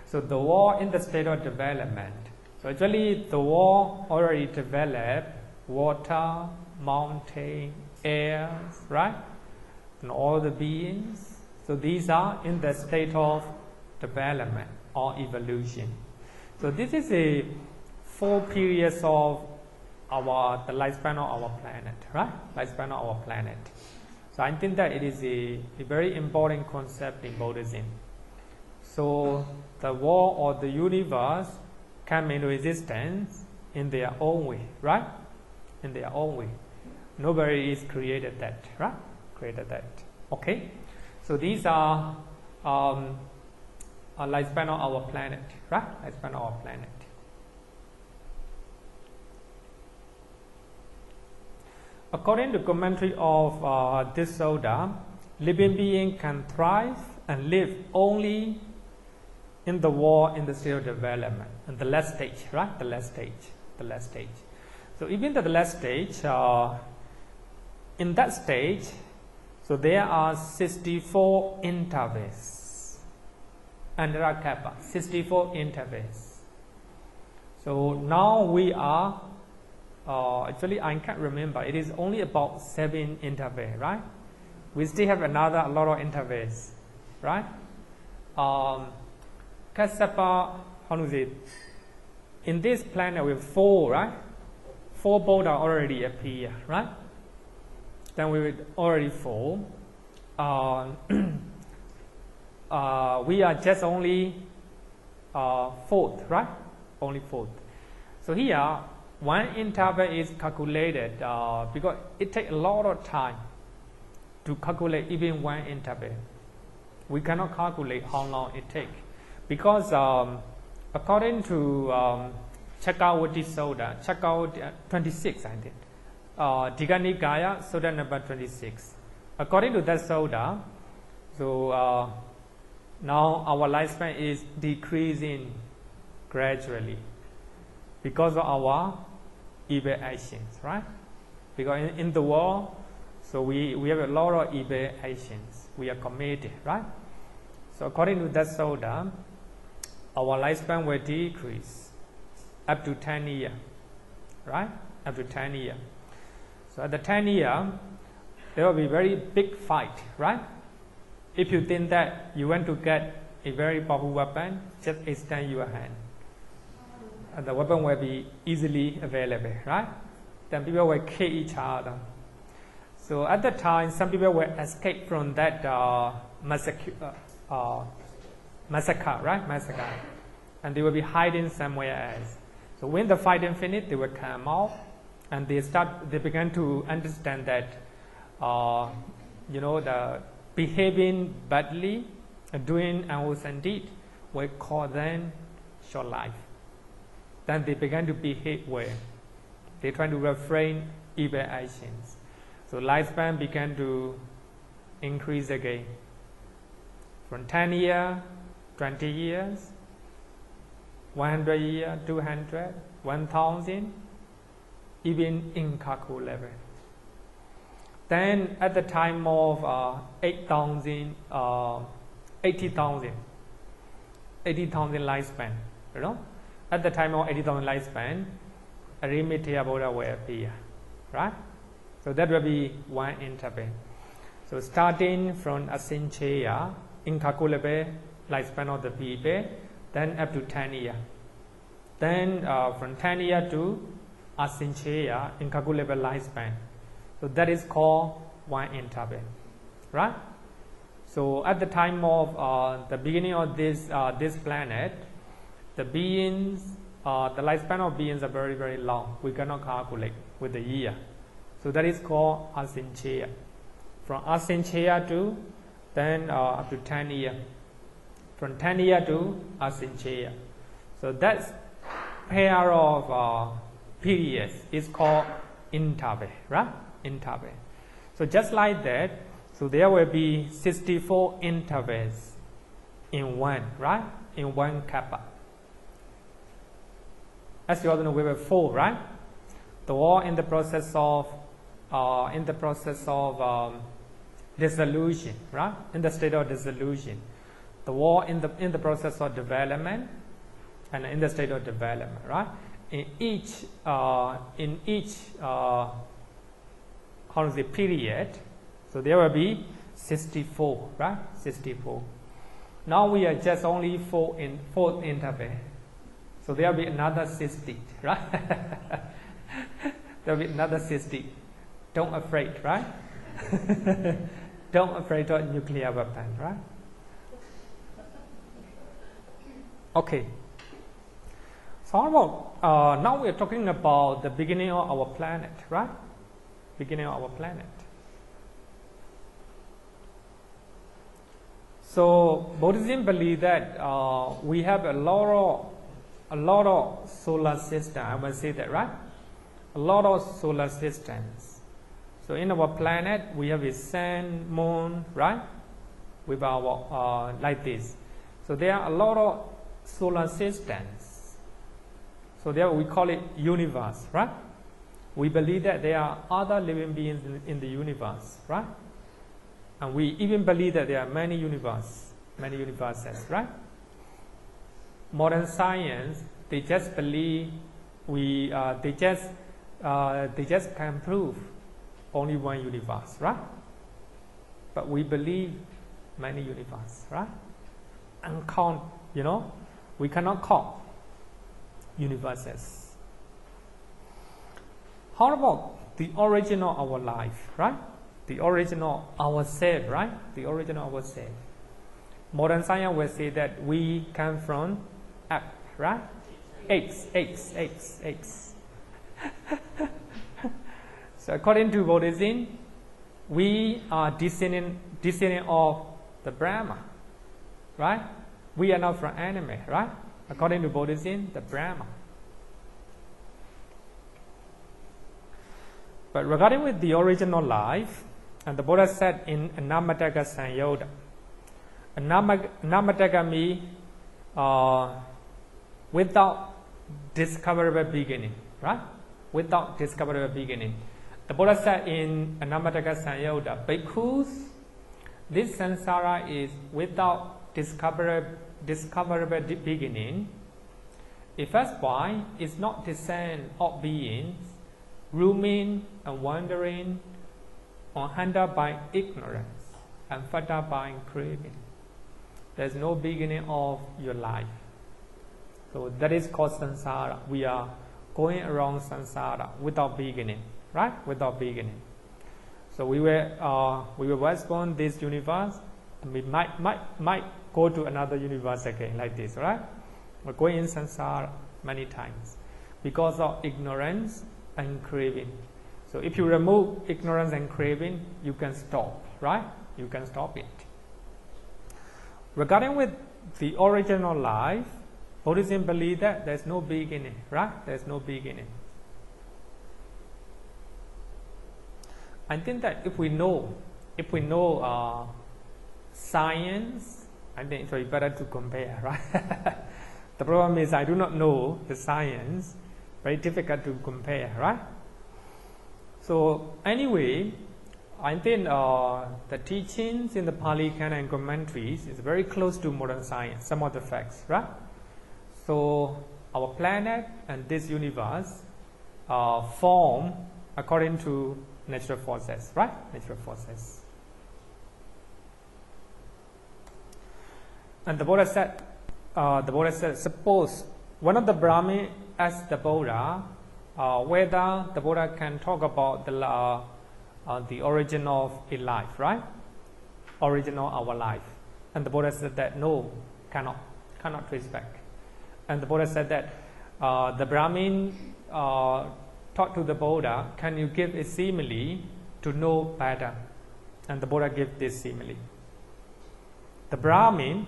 [SPEAKER 1] So the world in the state of development. So actually, the world already developed water, mountain, air, right? And all the beings. So these are in the state of development or evolution. So this is a 4 periods of the lifespan of our planet, right? Lifespan of our planet. So I think that it is a very important concept in Buddhism. So the world or the universe came into existence in their own way, right? In their own way. Nobody is created that, right? Created that. Okay? So these are a lifespan of our planet, right? Lifespan of our planet. According to commentary of this Sutta, living being can thrive and live only in the world in the state of development, in the last stage, right? The last stage. So even the last stage, in that stage, so there are 64 intervals. Andhra Kappa, 64 intervals. So now we are, actually I can't remember, it is only about 7 intervals, right? We still have a lot of intervals, right? Kassapa, how is it? In this planet we have 4, right? 4 Buddha already appear, right? Then we will already 4. We are just only 4th, right? Only 4th. So here, 1 interval is calculated because it takes a lot of time to calculate even 1 interval. We cannot calculate how long it takes because according to Cakkapala Sutta, Cakkapala 26, I think, Digha Nikaya Sutta number 26. According to that Sutta, so now our lifespan is decreasing gradually because of our evil actions, right? Because in the world, so we have a lot of evil actions we are committed, right? So according to that Sutta, our lifespan will decrease up to 10 years, right? Up to 10 years. So at the 10 year, there will be very big fight, right? If you think that you want to get a very powerful weapon, just extend your hand. And the weapon will be easily available, right? Then people will kill each other. So at the time, some people will escape from that massacre, right? Massacre. And they will be hiding somewhere else. So when the fighting finished, they will come out, and they began to understand that, the behaving badly, doing unwholesome deed, will cause them short life. Then they began to behave well. They try to refrain evil actions. So lifespan began to increase again. From 10 years, 20 years, 100 years, 200, 1,000, even incalculable. Then at the time of 80,000 lifespan, at the time of 80,000 lifespan, a Arimithya Buddha will appear, right? So that will be one interval. So starting from Asincheya, incalculable lifespan of the people, then up to 10 years. Then from 10 years to Asincheya, incalculable lifespan. So that is called one interval, right? So at the time of the beginning of this planet, the beings, the lifespan of beings are very, very long. We cannot calculate with the year. So that is called Asincheya. From Asincheya to then up to 10 years. From 10 years to Asincheya. So that's pair of periods is called interval, right? Interval. So just like that, so there will be 64 intervals in one, right? In one kappa. As you all know, we have 4, right? The all in the process of dissolution, right? In the state of dissolution. The war in the process of development, and in the state of development, right? In each period, so there will be 64, right? 64. Now we are just only 4 in fourth interval, so there will be another 60, right? There will be another 60. Don't afraid, right? Don't afraid of nuclear weapon, right? Okay. So how about now we are talking about the beginning of our planet, right? Beginning of our planet. So Buddhism believes that we have a lot of solar system. I will say that, right? A lot of solar systems. So in our planet we have a sun, moon, right? With our like this. So there are a lot of solar systems. So there we call it universe, right? We believe that there are other living beings in the universe, right? And we even believe that there are many universes, right? Modern science, they just believe they just can prove only one universe, right? But we believe many universes, right? And count, we cannot count universes. How about the origin of our life, right? The origin of ourself, right? The origin of ourself. Modern science will say that we come from X, right? X. So according to Buddhism, we are descending of the Brahma, right? We are not from animal, right? According to Buddhism, the Brahma. But regarding with the original life, and the Buddha said in Anamataka Sanyota, Anamataka means without discoverable beginning, right? Without discoverable beginning. The Buddha said in Anamataka Sanyota, Bhikkhus, this samsara is without discoverable beginning. If that's why it's not descent of beings, roaming and wandering, or hindered by ignorance. and fed up by craving. There's no beginning of your life. So that is called samsara. We are going around samsara without beginning, right? Without beginning. So we were once born this universe, and we might go to another universe again like this, right? We're going in samsara many times because of ignorance and craving. So if you remove ignorance and craving, you can stop, right? You can stop it. Regarding with the original life, Buddhism believes that there's no beginning, right? There's no beginning. I think that if we know science, I think it's very better to compare, right? The problem is I do not know the science. Very difficult to compare, right? So anyway, I think the teachings in the Pali Canon and commentaries is very close to modern science, some of the facts, right? So our planet and this universe form according to natural forces, right? Natural forces. And the Buddha said, suppose one of the Brahmin asked the Buddha whether the Buddha can talk about the origin of a life, right? Origin of our life. And the Buddha said that no, cannot trace back. And the Buddha said that the Brahmin taught to the Buddha, can you give a simile to know better? And the Buddha gave this simile. The Brahmin,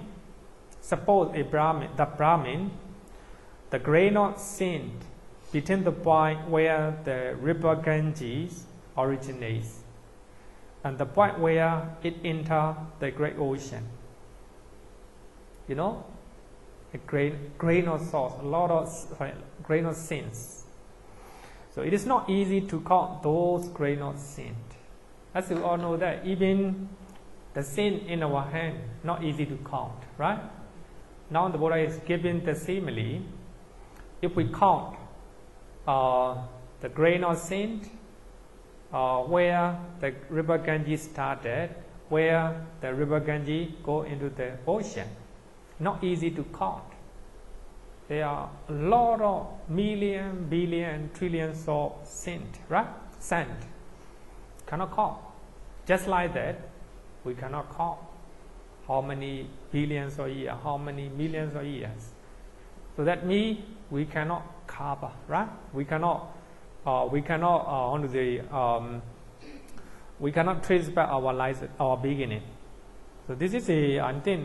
[SPEAKER 1] suppose the Brahmin, the grain of sand between the point where the river Ganges originates and the point where it enters the great ocean. You know, a grain of salt, grain of sins. So it is not easy to count those grain of sand. As you all know that even the sin in our hand, not easy to count, right? Now the Buddha is giving the simile. If we count the grain of sand, where the river Ganges started, where the river Ganges go into the ocean, not easy to count. There are a lot of million, billion, trillions of sand, right? Sand. Cannot count. Just like that, we cannot count how many billions of years, how many millions of years. So that means we cannot cover, right? We cannot trace back our life, our beginning. So this is I think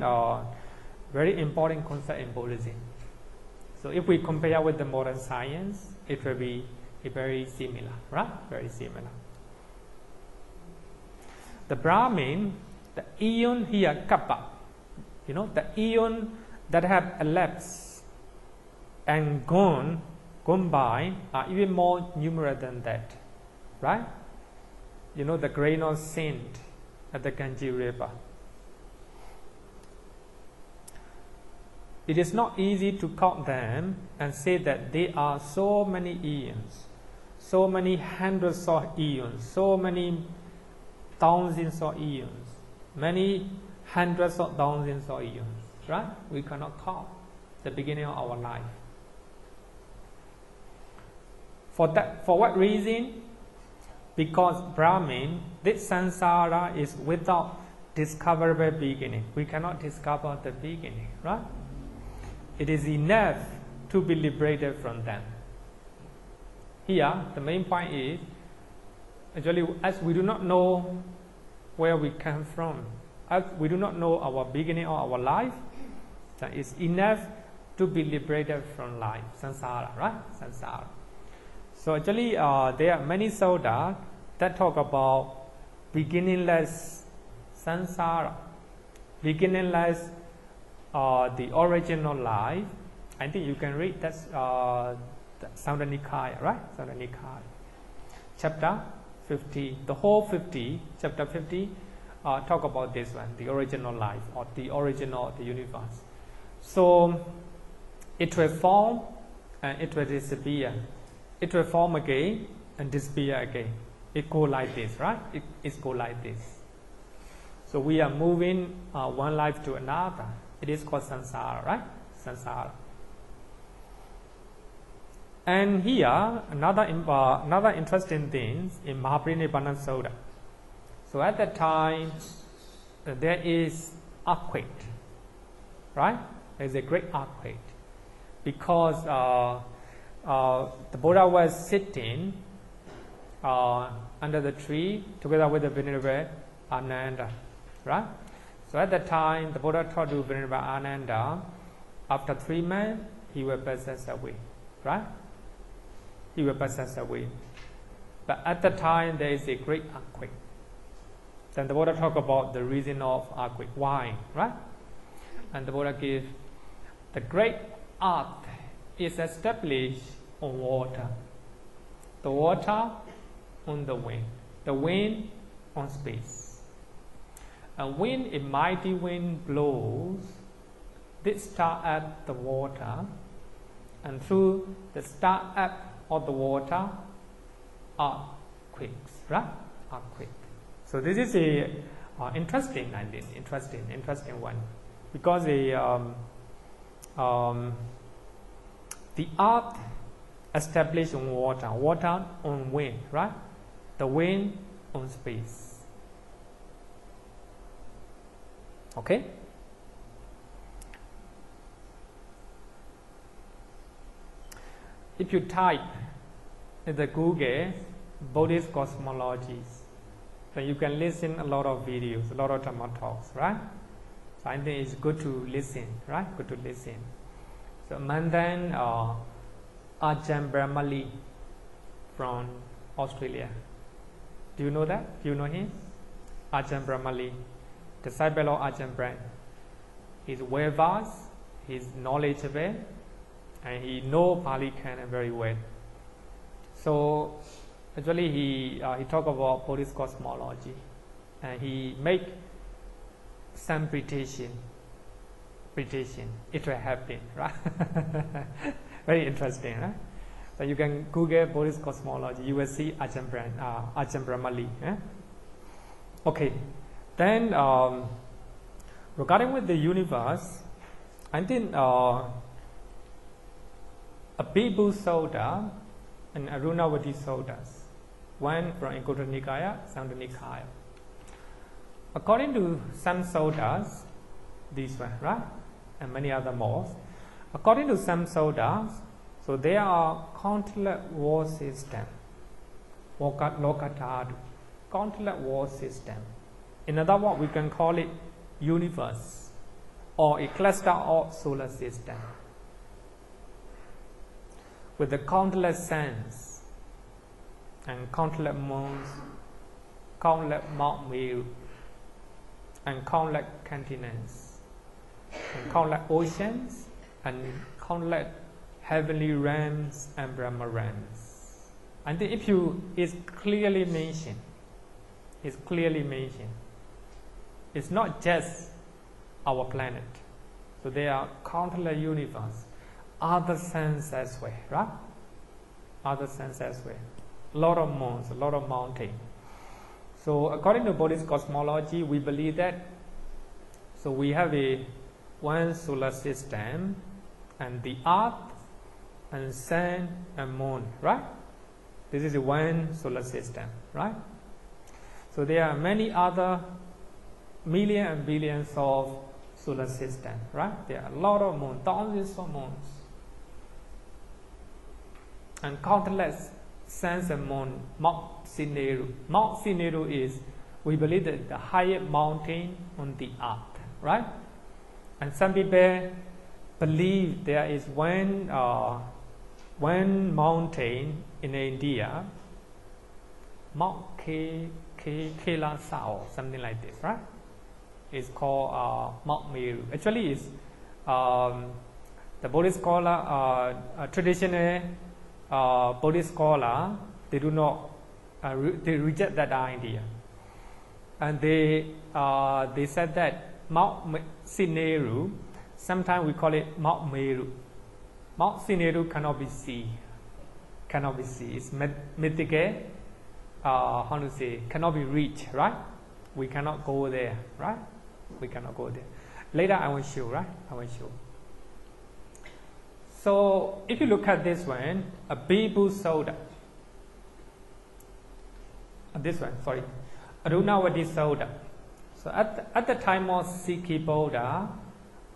[SPEAKER 1] very important concept in Buddhism. So if we compare with the modern science, it will be very similar, right? Very similar. The Brahmin, the eon here, Kappa, you know, the eon that have elapsed and gone by are even more numerous than that, right? You know, the grain of sand at the Ganges River. It is not easy to count them and say that there are so many eons, so many hundreds of eons, so many thousands of eons, many hundreds of thousands of eons, right? We cannot count the beginning of our life. For what reason? Because Brahmin, this samsara is without discoverable beginning. We cannot discover the beginning, right? It is enough to be liberated from them. Here, the main point is, actually, as we do not know where we come from, as we do not know our beginning of our life, that is enough to be liberated from life, samsara, right? Samsara. So actually, there are many suttas that talk about beginningless samsara, beginningless the original life. I think you can read that Sutta Nikaya, right? Sutta Nikaya, chapter 50. The whole 50, chapter 50, talk about this one, the original life or the original of the universe. So it will form and it will disappear. It will form again and disappear again. It go like this, right? It go like this. So we are moving one life to another. It is called samsara, right? Samsara. And here, another interesting thing in Mahaparinibbana Sutta. So at that time, there is earthquake, right? There is a great earthquake because the Buddha was sitting under the tree together with the Venerable Ananda, right? So at that time, the Buddha taught to Venerable Ananda, after 3 months, he will pass away, right? He will pass away. But at the time, there is a great earthquake. Then the Buddha talk about the reason of earthquake, why, right? And the Buddha gives the great earth is established on water, the water on the wind on space. And when a mighty wind blows, this start up the water, and through the start up of the water, earthquakes, right? Earthquake. So this is a interesting one, because the earth established on water, water on wind, right? The wind on space. Okay. If you type in the Google Buddhist cosmologies, then you can listen a lot of videos, a lot of Dhamma talks, right? So I think it's good to listen, right? Good to listen. So Mandan Ajahn Brahmali from Australia. Do you know that? Do you know him? Ajahn Brahmali, disciple of Ajahn Brahm. He's well versed, he's knowledgeable, and he knows Pali Canon very well. So actually he talk about Buddhist cosmology, and he make some prediction. It will happen, right? Very interesting, right? So you can Google Buddhist cosmology, you will see Ajahn Brahmali. Okay, then regarding with the universe, I think Abhidhamma Sutta and Arunavati Suttas, one from Anguttara Nikaya, Samyutta Nikaya. According to some suttas, these one, right, and many other more. According to some suttas, so there are countless world system, lokatadu, countless world system. In other words, we can call it universe or a cluster of solar system with the countless suns and countless moons, countless Mount Meru, and countless continents, and countless oceans, and countless heavenly realms and Brahma realms. And if you is clearly mentioned, it's not just our planet. So there are countless universe, other suns as well, right? Other suns as well. A lot of moons, a lot of mountains. So according to Buddhist cosmology, we believe that so we have one solar system, and the earth and sun and moon, right? This is one solar system, right? So there are many other millions and billions of solar systems, right? There are a lot of moons, thousands of moons, and countless suns and moon. Mount Sineru. Mount Sineru is, we believe, that the highest mountain on the earth, right? And some people believe there is one mountain in India, Mount Kailasa or something like this, right? It's called Mount Meru. Actually, it's the Buddhist scholar, traditional Buddhist scholar, they do not, they reject that idea, and they said that Mount Sineru, sometimes we call it Mount Meru. Mount Sineru cannot be seen. It's mythical. How to say? Cannot be reached, right? we cannot go there, right? We cannot go there. Later I will show, right? I will show. So if you look at this one, a Bhikkhu Soda. This one, sorry, Arunavati Soda. So at the time of Sikhi Buddha,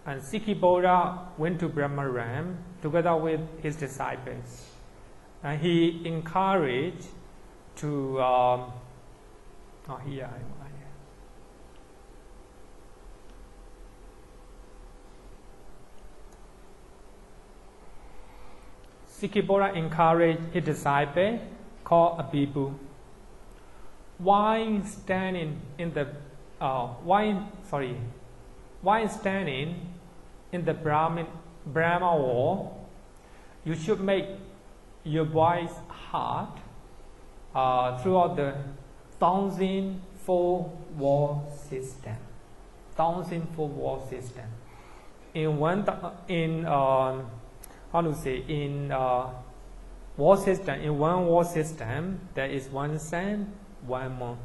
[SPEAKER 1] and Sikhi Buddha went to Brahmaram together with his disciples, and he encouraged to Sikhi Buddha encouraged his disciple called a Bhikkhu. While standing in the Brahma wall, you should make your voice heard throughout the 1,004 wall system. 1,004 wall system. In wall system, in one wall system, there is one sun, one moon,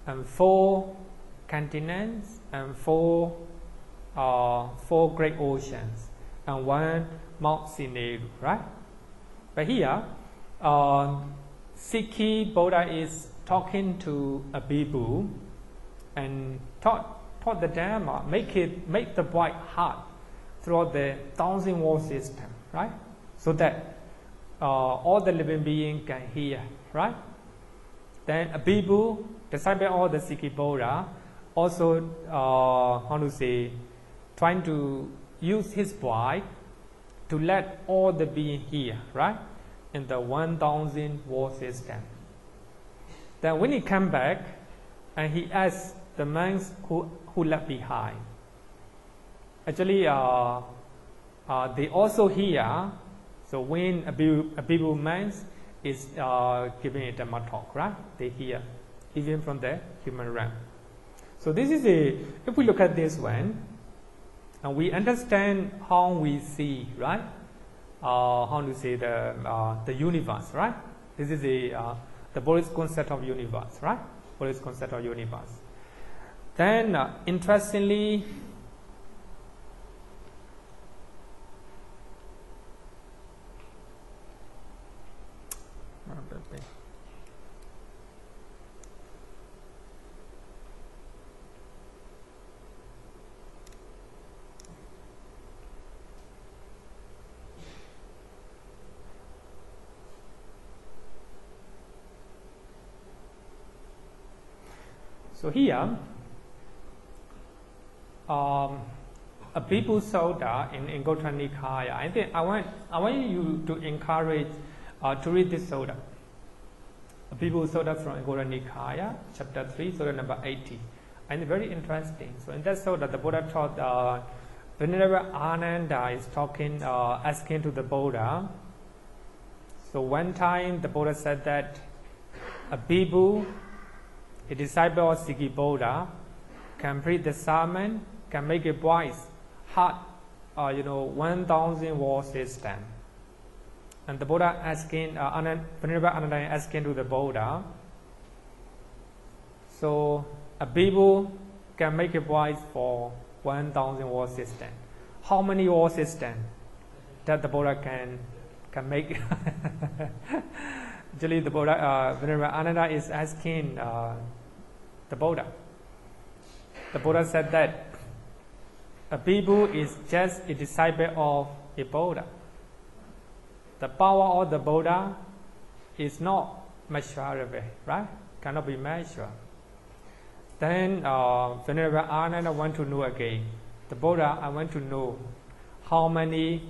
[SPEAKER 1] and 4 continents, and 4 great oceans, and 1 Mount Sinai, right? But here, Sikhi Buddha is talking to a Bhikkhu and taught the Dhamma, make the voice heard throughout the 1,000 wall system, right? So that all the living beings can hear, right? Then a Bhikkhu, disciple of the Sikhi Buddha, also trying to use his voice to let all the beings hear, right? In the 1,000 wall system. Then when he come back, and he asks the monks who left behind. Actually, they also hear. So when a Bhikkhu monk is giving a Dhamma talk, right? They hear, even from the human realm. So this is if we look at this one, and we understand how we see, right? How to say the universe, right? This is the Buddhist concept of universe, right? Buddhist concept of universe. Then, interestingly, so here, a Bhikkhu Sutta in Gotra Nikaya. I think I want you to encourage to read this Sutta. A Bhikkhu Sutta from Gotra Nikaya, chapter 3, Sutta number 80. And very interesting. So in that Sutta, the Buddha taught Venerable Ananda is talking, asking to the Buddha. So one time the Buddha said that a Bhikkhu, a disciple of Sikhi Buddha, can preach the sermon, can make a voice heard, 1,000 wall system. And the Buddha asking, Venerable Ananda asking to the Buddha, so a Bhikkhu can make a voice for 1,000 wall system. How many wall system that the Buddha can make? Actually, the Buddha, Venerable Ananda is asking the Buddha. The Buddha said that a Bhikkhu is just a disciple of a Buddha. The power of the Buddha is not measurable, right? Cannot be measured. Then Venerable Ananda want to know again. The Buddha, I want to know how many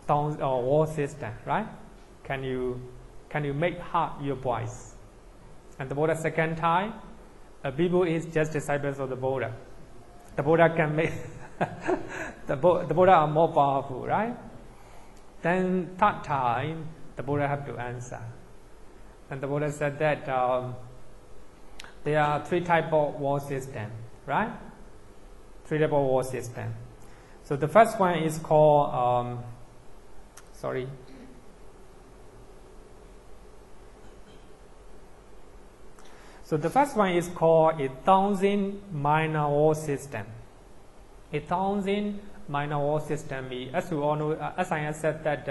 [SPEAKER 1] wall system, right? Can you make heard your voice? And the Buddha second time, a Bhikkhu is just disciples of the Buddha. The Buddha can make the Buddha are more powerful, right? Then third time, the Buddha have to answer. And the Buddha said that there are 3 types of wall system, right? 3 types of wall system. So the first one is called, So the first one is called 1,000 minor wall system. 1,000 minor wall system is, as you all know, as I have said that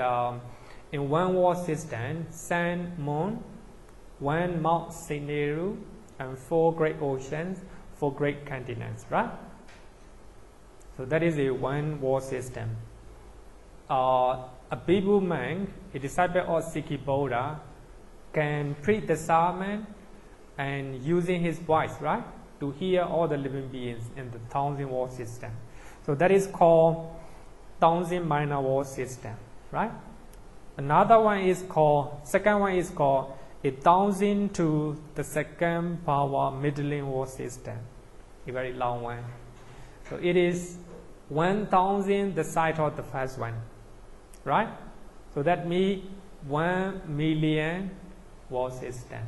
[SPEAKER 1] in one wall system, sun, moon, one Mount Sineru, and 4 great oceans, 4 great continents, right? So that is a one wall system. A Bhikkhu monk, a disciple of Sikhi Buddha, can preach the sermon and using his voice, right, to hear all the living beings in the 1,000 wall system. So that is called 1,000 minor wall system, right? Another one is called, second one is called 1,000 to the second power middling wall system, a very long one. So it is 1,000 the size of the first one, right? So that means 1 million wall system.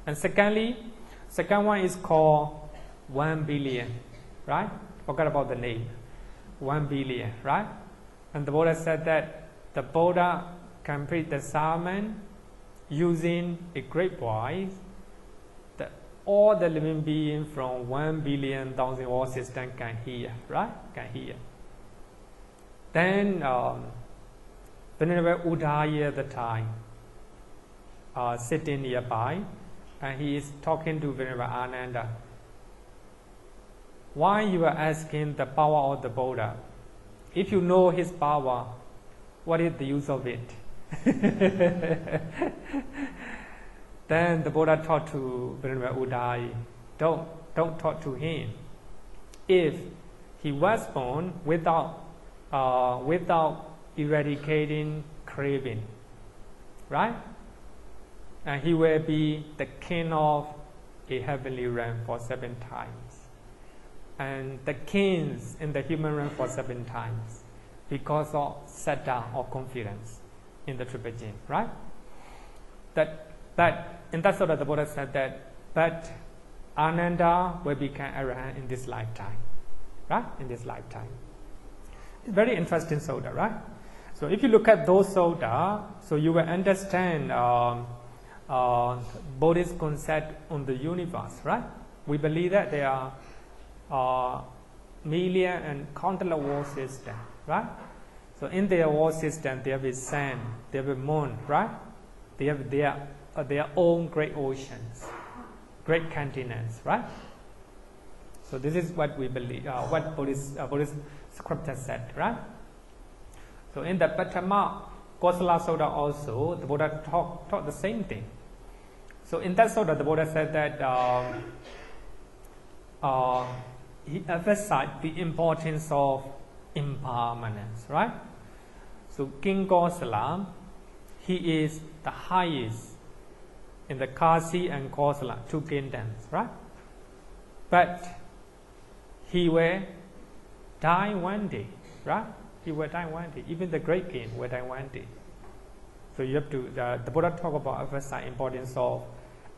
[SPEAKER 1] And secondly, second one is called 1 billion, right? Forgot about the name. 1 billion, right? And the Buddha said that the Buddha can preach the sermon using a great voice that all the living beings from 1 billion 1,000 wall system can hear, right? Can hear. Then Venerable Udaya at the time sitting nearby, and he is talking to Venerable Ananda. Why you are asking the power of the Buddha? If you know his power, what is the use of it? Then the Buddha taught to Venerable Udaya, don't talk to him. If he was born without eradicating craving, right? And he will be the king of a heavenly realm for 7 times, and the kings in the human realm for 7 times, because of saddha or confidence in the triple gene, right? But in that sort of the Buddha said that, but Ananda will become arahant in this lifetime, right? In this lifetime. It's very interesting sutta, right? So if you look at those sutta, so you will understand Buddhist concept on the universe, right? We believe that there are million and countless world system, right? So in their world system, there will be sun, there will be moon, right? They have their own great oceans, great continents, right? So this is what we believe, what Buddhist scripture said, right? So in the Pattama Kosala Sutta also, the Buddha taught the same thing. So in that Sutta, the Buddha said that he emphasized the importance of impermanence, right? So King Kosala, he is the highest in the Kasi and Kosala, 2 kingdoms, right? But he will die one day, right? He will die one day. Even the great king will die one day. So you have to, the Buddha talk about emphasize importance of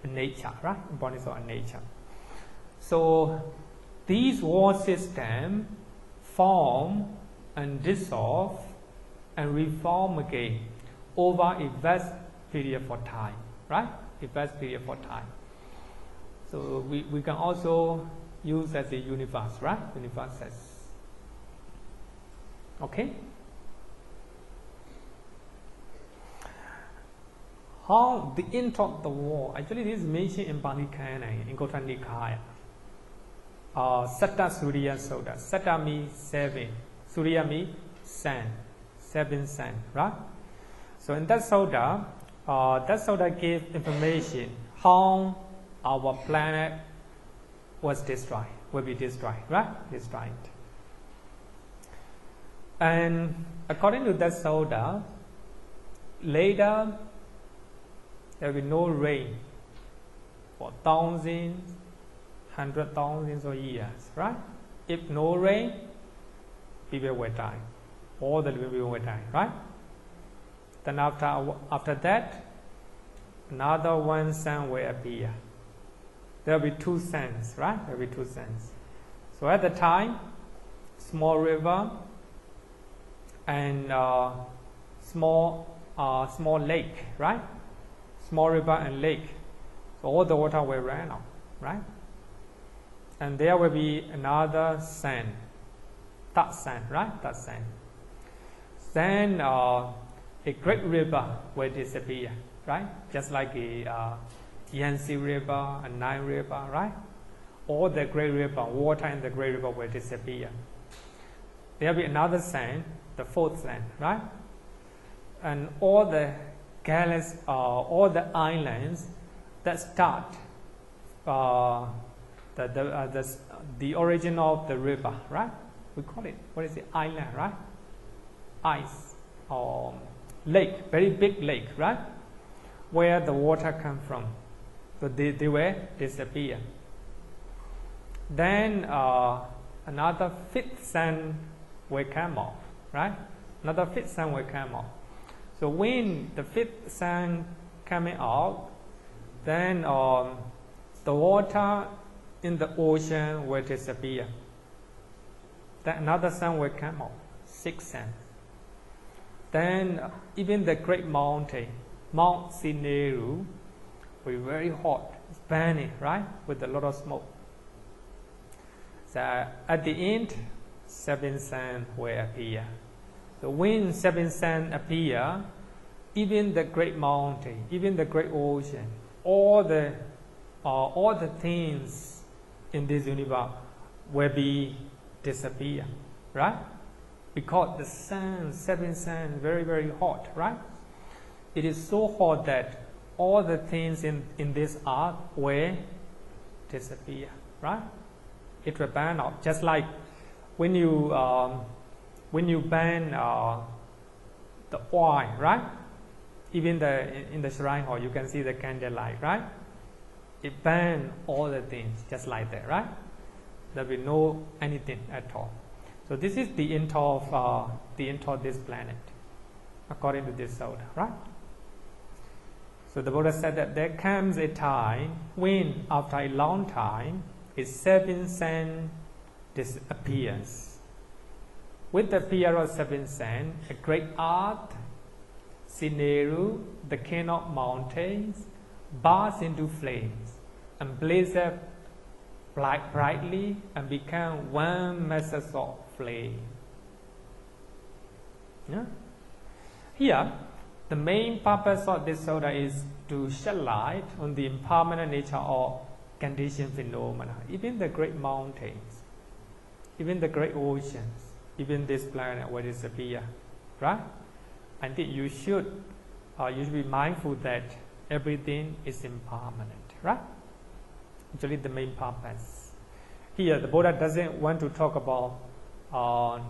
[SPEAKER 1] nature, right? Importance of nature. So these world systems form and dissolve and reform again over a vast period for time, right? A vast period for time. So we can also use as a universe, right? Universe as, okay? How the end of the war, actually this is mentioned in Pali Canon, in Gota Nikaya. Satta Surya Sutta. Satta means 7. Surya means sun. 7 sun, right? So in that Sutta gives information how our planet was destroyed, will be destroyed, right? Destroyed. And according to that Sutta, later there will be no rain for thousands, 100,000s of years, right? If no rain, people will die. All the living people will die, right? Then after that, another one sun will appear. There will be 2 suns, right? There will be 2 suns. So at the time, small river and small lake, right? Small river and lake. So So all the water will run out, right? And there will be another sand, that sand, right? That sand. Then a great river will disappear, right? Just like a Yangtze River, a Nile River, right? All the great river, water in the great river will disappear. There will be another sand, the fourth sand, right? And all the galaxies, all the islands that start the origin of the river, right? We call it, what is it? Island, right? Ice or lake, very big lake, right? Where the water comes from. So they will disappear. Then another fifth sand will come off, right? Another fifth sand will come off. So when the fifth sand coming out, then the water in the ocean will disappear. Then another sun will come out, sixth sun. Then even the great mountain, Mount Sineru, will be very hot, it's burning, right, with a lot of smoke. So at the end, seven sun will appear. So when seven sun appear, even the great mountain, even the great ocean, all the things in this universe will be disappear, right? Because the sun, seven sun, is very, very hot, right? It is so hot that all the things in this earth will disappear, right? It will burn out, just like when you burn the oil, right? Even in the shrine hall, you can see the candlelight, right? It burns all the things just like that, right? There will be no anything at all. So this is the end of this planet, according to this Sutta, right? So the Buddha said that there comes a time when, after a long time, its seven sun disappears. With the appearance of seven sun, a great earth, Sineru, the king of mountains, bursts into flames and blazes brightly and become one mass of flame. Yeah? Here, the main purpose of this sutta is to shed light on the impermanent nature of conditioned phenomena, even the great mountains, even the great oceans, even this planet will disappear, right? I think you should be mindful that everything is impermanent, right? Actually, the main purpose. Here, the Buddha doesn't want to talk about the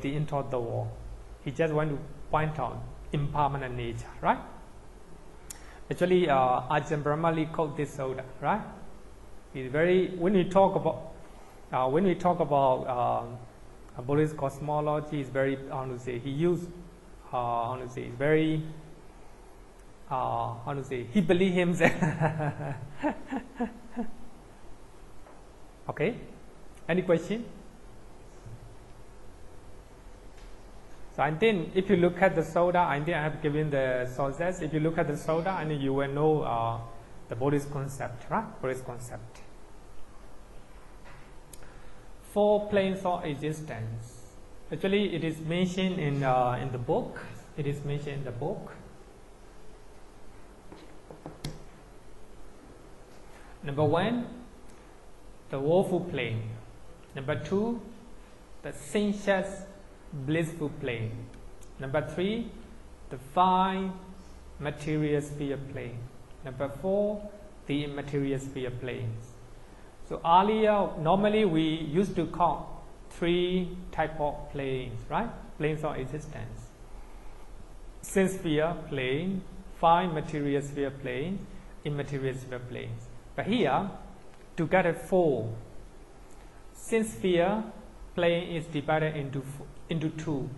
[SPEAKER 1] end of the world. He just wants to point out impermanent nature, right? Actually, Ajahn Brahmali called this sutta, right? It's very, when we talk about Buddhist cosmology, it's very, he used, it's very, he believes himself. Okay, any question? So I think if you look at the sutta, I think I have given the sources. If you look at the sutta, I think you will know the Buddhist concept, right? Buddhist concept. 4 planes of existence. Actually, it is mentioned in the book. It is mentioned in the book. Number 1, the woeful plane. Number 2, the sensuous blissful plane. Number 3, the 5 material sphere plane. Number 4, the immaterial sphere planes. So earlier, normally we used to call 3 type of planes, right? Planes of existence. Sense sphere plane, 5 material sphere plane, immaterial sphere planes. But here, to get a 4, sense sphere plane is divided into 2.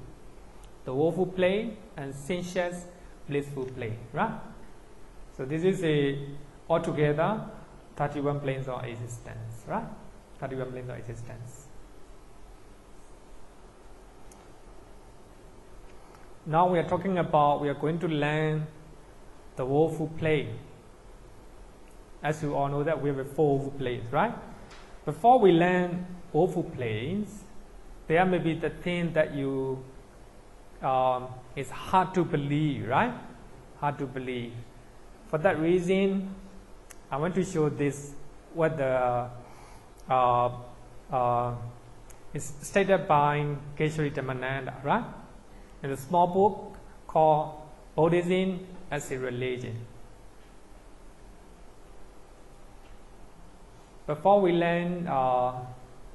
[SPEAKER 1] The woeful plane and sensuous blissful plane, right? So this is altogether 31 planes of existence, right? 31 planes of existence. Now we are talking about, we are going to learn the woeful plane. As you all know that we have a fourfold planes, right? Before we learn fourfold planes, there may be the thing that you it's hard to believe, right? Hard to believe. For that reason, I want to show this what the is stated by Keshari Dhammananda, right? In a small book called Buddhism as a Religion. Before we learn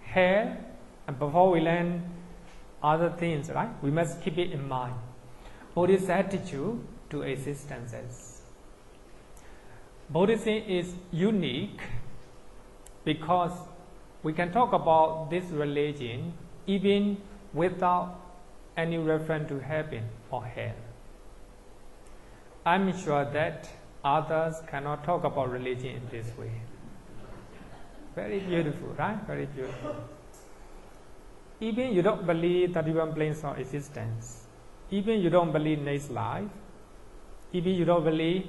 [SPEAKER 1] hair and before we learn other things, right? We must keep it in mind. Buddhist attitude to existences. Buddhism is unique because we can talk about this religion even without any reference to heaven or hell. I'm sure that others cannot talk about religion in this way. Very beautiful, right? Very beautiful. Even you don't believe 31 planes of existence, even you don't believe next life, even you don't believe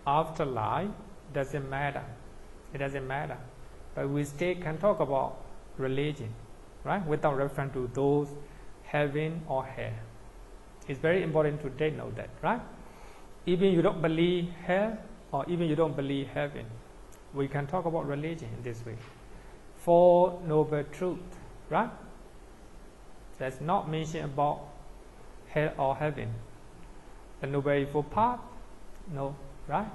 [SPEAKER 1] afterlife, doesn't matter. It doesn't matter. But we still can talk about religion, right? Without reference to those heaven or hell. It's very important to take note that, right? Even you don't believe hell or even you don't believe heaven, we can talk about religion in this way. Four Noble Truth, right? That's not mentioned about hell or heaven. The Noble Eightfold Path, no, right?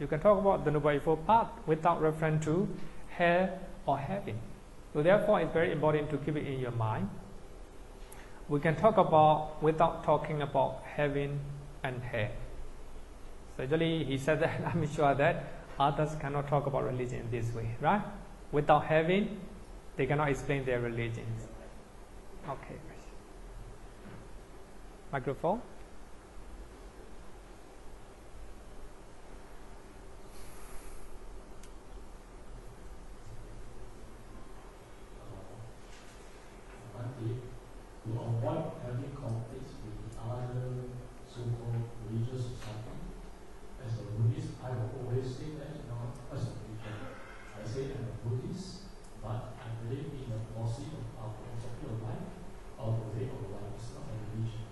[SPEAKER 1] You can talk about the Noble Eightfold Path without reference to hell or heaven. So therefore, it's very important to keep it in your mind. We can talk about without talking about heaven and hell. So actually, he said that I'm sure that others cannot talk about religion in this way, right? Without heaven, they cannot explain their religions. Okay. Microphone.
[SPEAKER 2] Bhante, to avoid having conflicts with other so-called religious society, as a Buddhist, I will always say that, as a religion, I say I'm a Buddhist, but I believe in the philosophy of life, or the way of life. It's not a religion.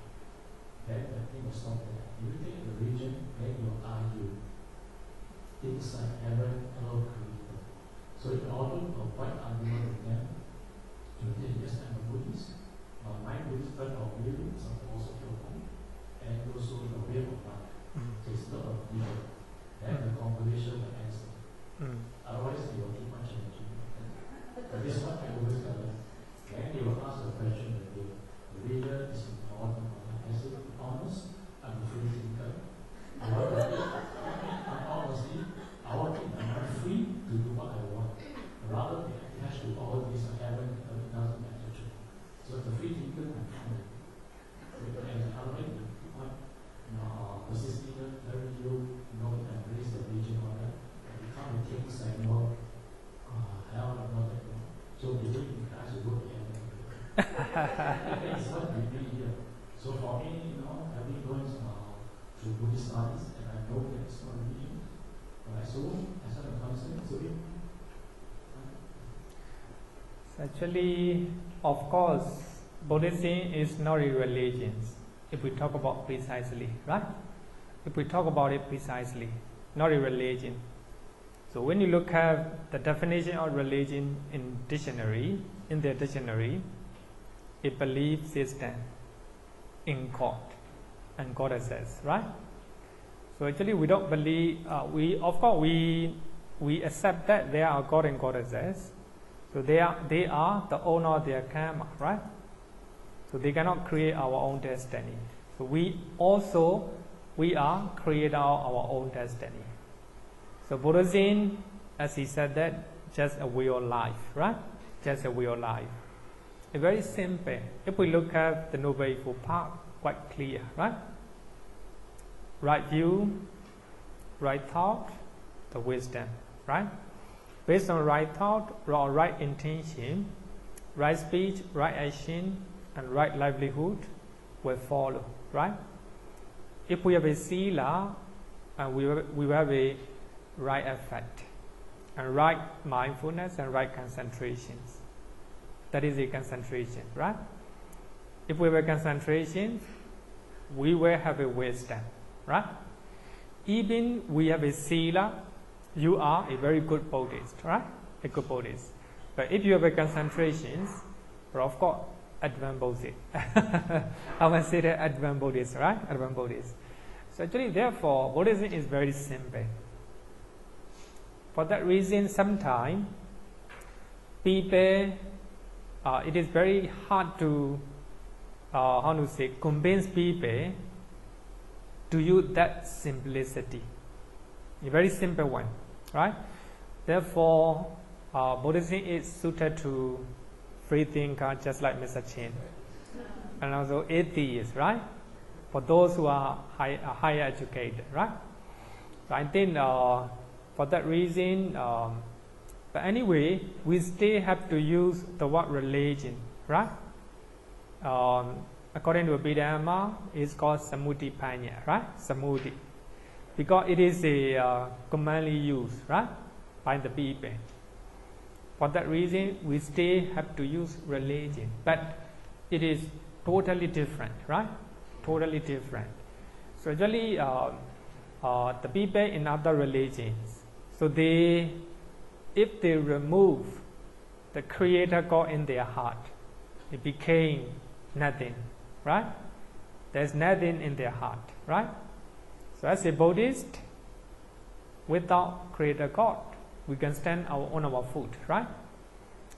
[SPEAKER 2] Then the thing will stop there. If you take a religion, then you argue things like heaven, hell, creator. So in order to avoid argument with them, you say, yes, I'm a Buddhist. My Buddhist friend of view is a philosophy of life, and also the way of life. So it's not a religion. Then the conversation will answer. Otherwise, they will keep on changing. But this is what I always tell them. Then they will ask the question that the religion is important. I say, to be honest, I'm a free thinker. Honestly, I want to be free to do what I want. Rather than attached to all these heaven, it doesn't matter to me. So the free thinker, I'm fine. And otherwise, you keep on persisting, telling you, embrace the religion or that. You can't take saying, hell, I'm not that. So believe in Christ, you go to heaven. It's not really here. So for me, having gone through Buddhist studies, and I know that it's not religion, right? So as a concept, so
[SPEAKER 1] actually, of course, Buddhism is not a religion. If we talk about precisely, right? If we talk about it precisely, not a religion. So when you look at the definition of religion in their dictionary, a belief system in God and goddesses, right? So actually, we don't believe. We accept that there are God and goddesses. So they are the owner of their karma, right? So they cannot create our own destiny. So we are creator of our own destiny. So Buddhism, as he said that, just a way of life, right? Just a way of life. It's very simple. If we look at the Noble Eightfold Path, quite clear, right? Right view, right thought, the wisdom, right? Based on right thought or right intention, right speech, right action, and right livelihood will follow, right? If we have a sila, we will have a right effect. and right mindfulness and right concentrations. That is the concentration, right? If we have a concentration, we will have a wisdom, right? Even we have a sila, you are a very good Buddhist, right? A good Buddhist. But if you have a concentration, well, of course, advanced Buddhist. I must say that advanced Buddhist, right? Advanced Buddhist. So actually, therefore, Buddhism is very simple. For that reason, sometimes people, it is very hard to, convince people to use that simplicity. A very simple one, right? Therefore, Buddhism is suited to free thinker, just like Mr. Chin, and also atheists, right? For those who are higher educated, right? So I think for that reason, but anyway, we still have to use the word religion, right? According to Abhidhamma, it's called Samudipanya, right? Samudi, because it is a commonly used, right, by the people. For that reason, we still have to use religion, but it is totally different, right? Totally different. So actually, the people in other religions, so if they remove the Creator God in their heart, it became nothing, right? There's nothing in their heart, right? So as a Buddhist, without Creator God, we can stand on our foot, right?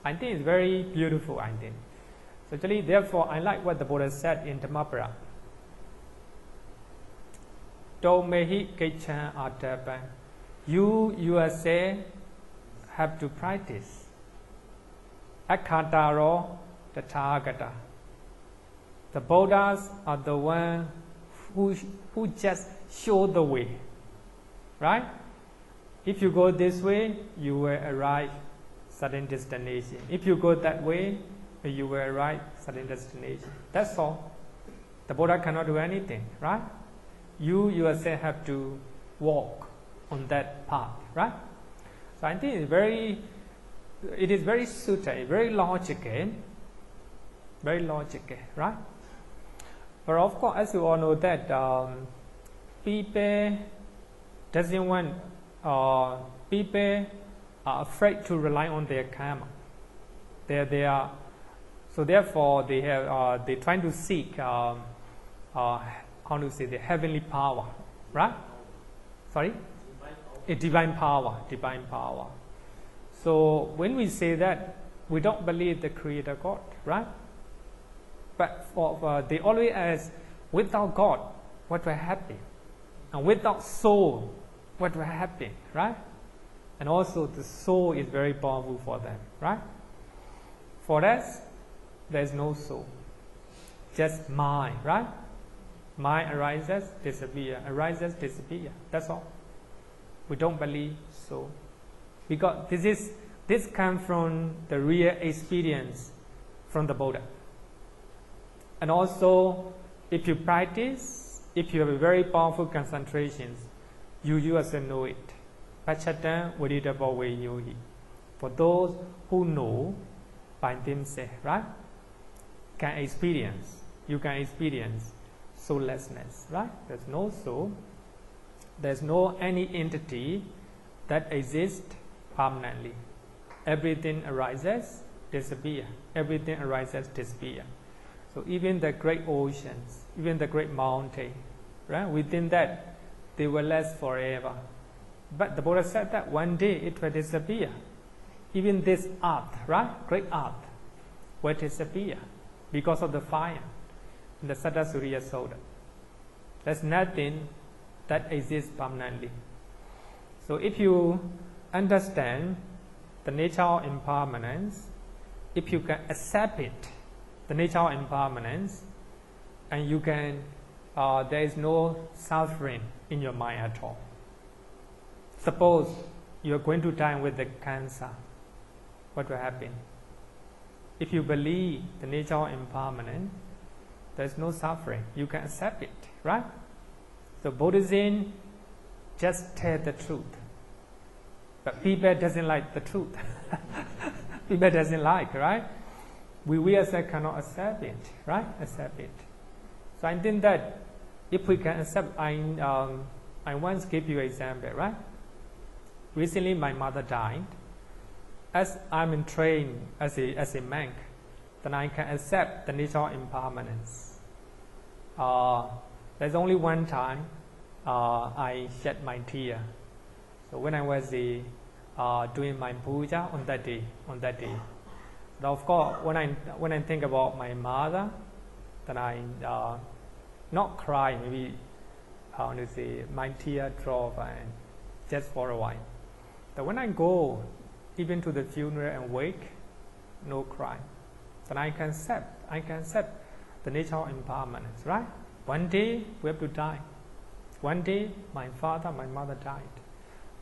[SPEAKER 1] I think it's very beautiful, I think. So actually, therefore, I like what the Buddha said in Dhammapara. Tomehi kechan atapan. You yourself have to practice. Akhataro tathagata. The Buddhas are the one who just show the way, right? If you go this way, you will arrive certain destination. If you go that way, you will arrive certain destination. That's all. The Buddha cannot do anything, right? You yourself have to walk on that path, right? So I think it is very suited, very logical, right? But of course, as you all know that people doesn't want, people are afraid to rely on their karma. They are, so therefore they trying to seek the heavenly power, right? Sorry, a divine power. So when we say that, we don't believe the Creator God, right? But they always ask, without God, what will happen? And without soul, what will happen, right? And also the soul is very powerful for them, right? For us, there is no soul, just mind, right? Mind arises, disappear, arises, disappear. That's all. We don't believe so, because this comes from the real experience from the Buddha. And also, if you practice, if you have a very powerful concentrations, you yourself know it. Pachatan vadidabha yohi. For those who know by themselves, right? You can experience soullessness, right? There's no soul. There's no any entity that exists permanently. Everything arises, disappear. Everything arises, disappear. So even the great oceans, even the great mountain, right? Within that, they will last forever. But the Buddha said that one day it will disappear. Even this earth, right? Great earth will disappear because of the fire in the Saddha Surya Sutta. There's nothing that exists permanently. So if you understand the nature of impermanence, if you can accept it, the nature of impermanence, and you can, there is no suffering in your mind at all. Suppose you are going to die with the cancer, what will happen? If you believe the nature of impermanence, there is no suffering. You can accept it, right? So Buddhism just tell the truth. But people doesn't like the truth. People doesn't like, right? We as I cannot accept it, right? Accept it. So I think that if we can accept, I once gave you an example, right? Recently my mother died. As I'm in train as a monk, then I can accept the nature of impermanence. There's only one time I shed my tear. So when I was doing my puja on that day. Now of course, when I think about my mother, then I not cry. Maybe my tear drop and just for a while. But when I go even to the funeral and wake, no cry. Then I can accept the nature of impermanence, right? One day we have to die. One day my father, my mother died.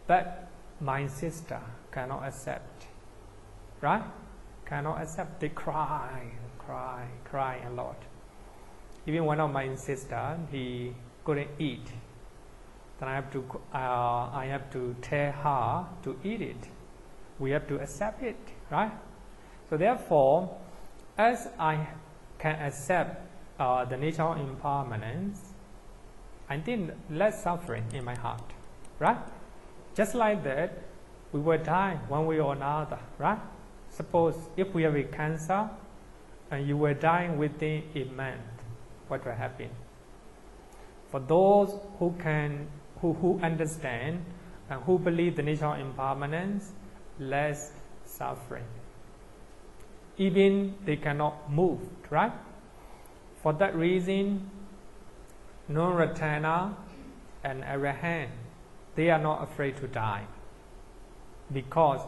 [SPEAKER 1] But my sister cannot accept, right? Cannot accept. They cry a lot. Even one of my sisters, he couldn't eat. Then I have to tell her to eat it. We have to accept it, right? So therefore, as I can accept the nature of impermanence, I think less suffering in my heart, right? Just like that, we will die one way or another, right? Suppose if we have a cancer and you were dying within a month, what will happen? For those who understand and who believe the nature of impermanence, less suffering. Even they cannot move, right? For that reason, non-returner and arahant, they are not afraid to die because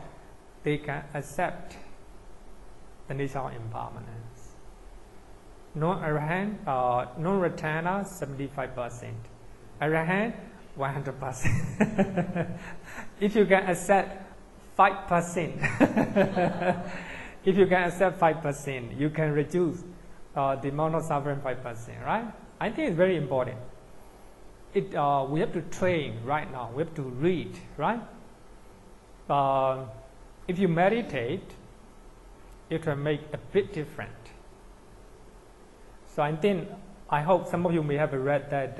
[SPEAKER 1] they can accept the nature of impermanence. Non-arahant, non-returner, 75%. Arahant, 100%. If you can accept 5%, if you can accept 5%, you can reduce the amount of suffering 5%, right? I think it's very important. We have to train right now. We have to read, right? If you meditate, it will make a bit different. So I hope some of you may have read that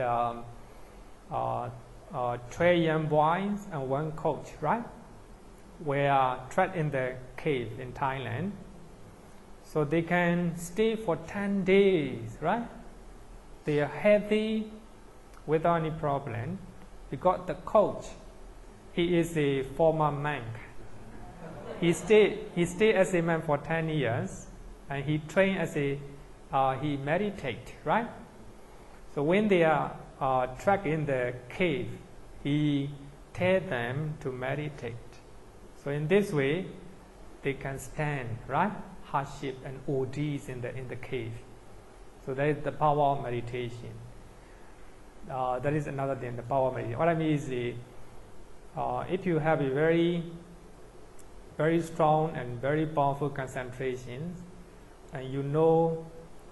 [SPEAKER 1] 3 young boys and 1 coach, right? Were trapped in the cave in Thailand. So they can stay for 10 days, right? They are healthy without any problem because the coach, he is a former monk. He stayed as a monk for 10 years and he trained as he meditate, right? So when they are trapped in the cave, he tells them to meditate. So in this way, they can stand, right? Hardship and ordeals in the cave. So that is the power of meditation. That is another thing, the power of meditation. What I mean is, if you have a very, very strong and very powerful concentration, and you know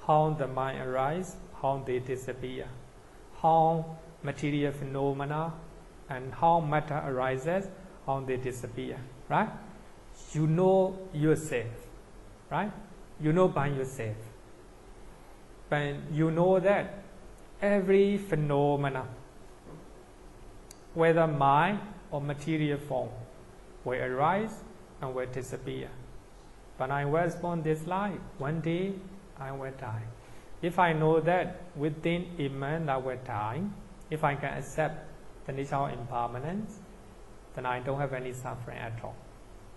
[SPEAKER 1] how the mind arises, how they disappear, how material phenomena and how matter arises, how they disappear, right? You know yourself, right? You know by yourself. But you know that every phenomena, whether mind or material form, will arise and will disappear. But I was born this life. One day I will die. If I know that within a month I will die, if I can accept the nature of impermanence, then I don't have any suffering at all.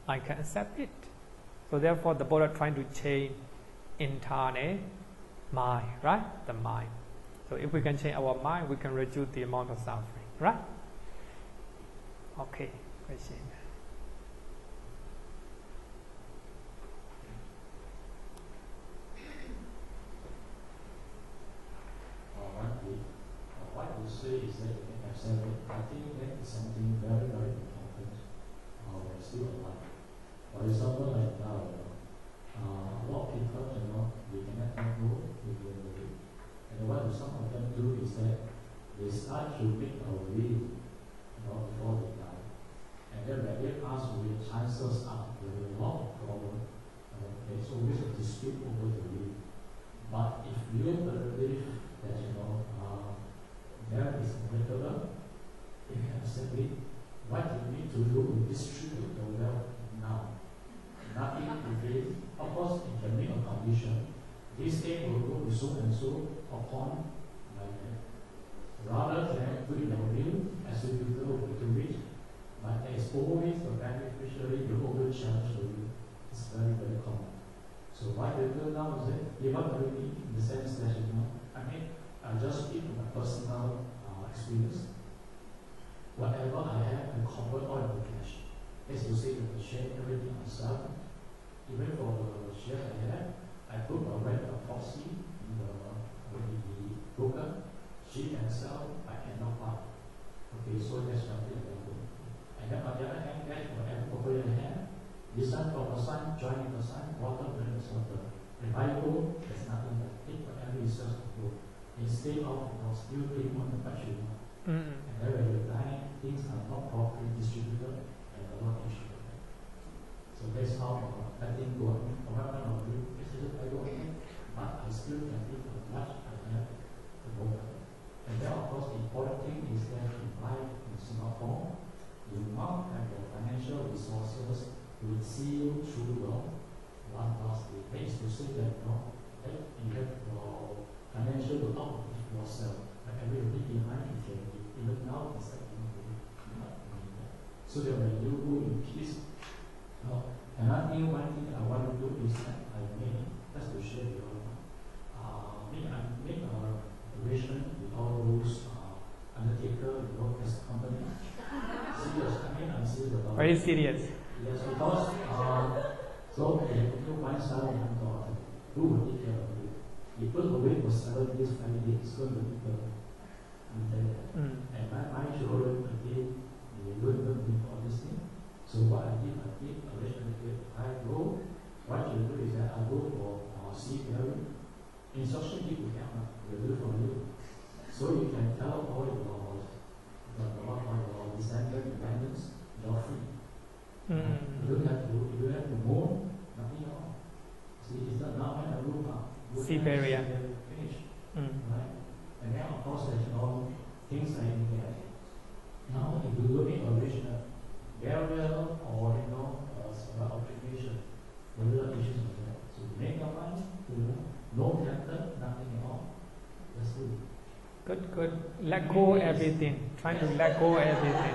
[SPEAKER 1] I can accept it. So therefore the Buddha trying to change internal mind, right? The mind. So if we can change our mind, we can reduce the amount of suffering, right? Okay, question.
[SPEAKER 2] What you say is that you can accept it. I think that is something very, very important when we're still alive. For example, like now, a lot of people, they cannot control, they will do it. And what some of them do is that they start to make a will, before they die. And then when they ask sweep over the you. But if you believe that there is inevitable, you can accept it. What you need to do is distribute the wealth now. Nothing to gain. Of course, it can make a condition. This thing will go to so and so upon like that. Rather than doing your will, as if you go to reach. But there is always a beneficiary, you always challenge the will. It's very, very common. So what we do now is that give up everything in the sense that I just speak from my personal experience. Whatever I have, I convert all into cash. As you say, I share everything myself. Even for the share I have, I put a rent of proxy in the broker. She can sell, I cannot buy. Okay, so that's something I do. And then on the other hand, cash whatever you have, descend from the sun, joining the sun, water, then the water. If I go, there's nothing left. Take whatever is just go. Instead of still being on the much you want. And then when you die, things are not properly distributed and a lot of issues. So that's how letting go. However, I do I go ahead, but I still can give as much as I have to go ahead. And then of course the important thing is that in life in Singapore, you not have the financial resources to see you through your one last day. That is to say that that you have your financial to outlive yourself. Like every week behind you can even now it's like so that when you go in peace. Another thing, one thing I want to do is that I make just to share with you. I make a relation with all those undertaker, as a company. Serious, I'm serious about it.
[SPEAKER 1] Very serious.
[SPEAKER 2] Yes, because so they do $1,100. Who will take care of it? He put away for 7 days, 5 days, it's going to be and my children again, they don't even think all this thing. So what I did a relationship. I go, what you do is that I go for seafaring. Instruction people they do for you. So you can tell all your descendant dependents, you're free. You don't have to mourn, nothing at all. See, it's not now when I move up.
[SPEAKER 1] Seafaring.
[SPEAKER 2] Finish. Right? And then of course there's things like that. Now if you look at original burial or occupation, the real issues of that. So you make your mind, no chapter, nothing at all. That's good.
[SPEAKER 1] Good. Let go everything. Trying to let go everything.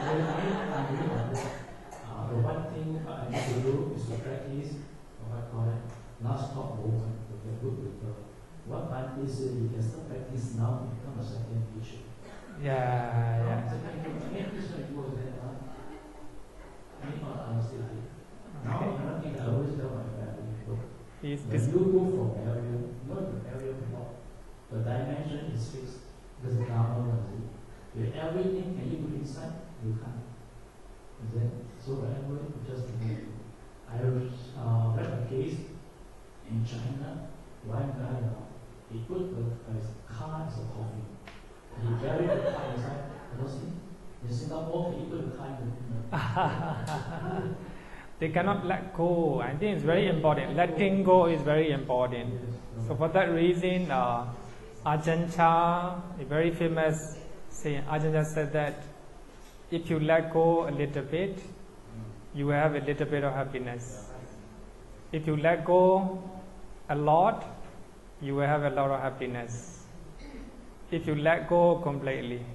[SPEAKER 2] The one thing I need to do is to practice what I call it last thought moment to get good with what Bhante said you can start practice now become a second issue.
[SPEAKER 1] Yeah.
[SPEAKER 2] Now, another thing I always tell my family, when you go from area, the area before, the dimension is fixed. There's a down if everything can you put inside, you can't. Is that? So whenever you just I read a case in China, one guy, he put the car as a coffin. He buried the car inside. In Singapore, he put the car in the
[SPEAKER 1] They cannot let go. I think it's very important. Letting go is very important. So for that reason, Ajahn Chah, a very famous saying, Ajahn Chah said that if you let go a little bit, you will have a little bit of happiness. If you let go a lot, you will have a lot of happiness. If you let go completely,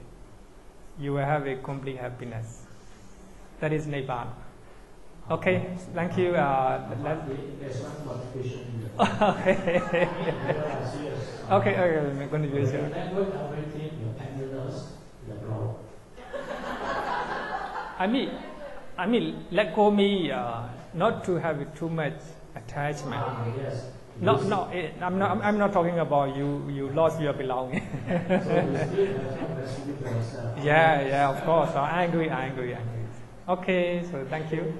[SPEAKER 1] you will have a complete happiness. That is Nibbana. Okay, thank you.
[SPEAKER 2] There's one modification here.
[SPEAKER 1] Okay, I'm going to use it.
[SPEAKER 2] Language everything, your pendulous, your brow.
[SPEAKER 1] I mean, let go me not to have too much attachment.
[SPEAKER 2] Yes.
[SPEAKER 1] No, I'm not talking about you lost your belonging. Yeah, of course. So angry. Okay, so thank you.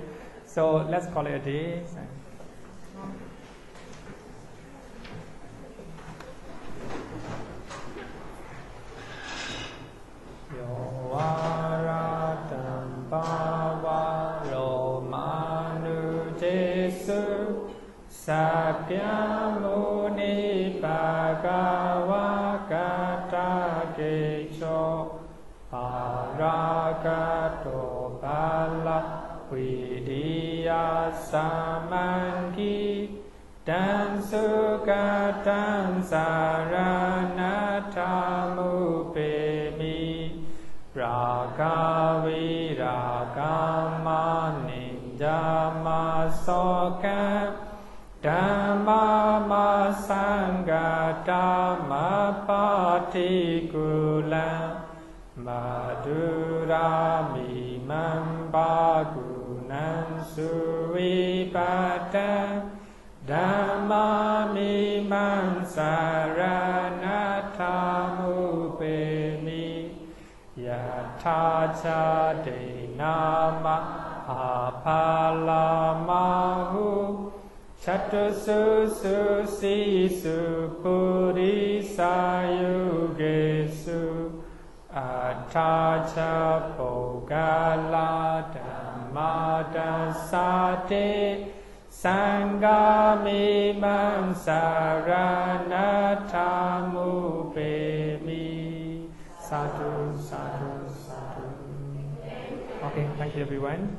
[SPEAKER 1] So let's call it a day. Yovaratam Bhava Romanu Jesu Sapyam Vidya Samanki Dan Sukatan Saranatamupe Raga Viragama Ninjama Soka Dhamma Masanga Dhamma Patikula Madhura Mimamba Gunan Suipata Dhamma Mimamsaranatamupe Yatacha Denama Apalamahu Chatusu Sisu Purisa Yugesu Atacha Pogala Dhammadasate Sangami Mansaranatamupe Sadhu, sadhu, sadhu. Okay, thank you everyone.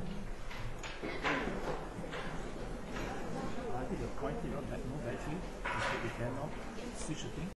[SPEAKER 3] The point, that no battery, we cannot switch the thing.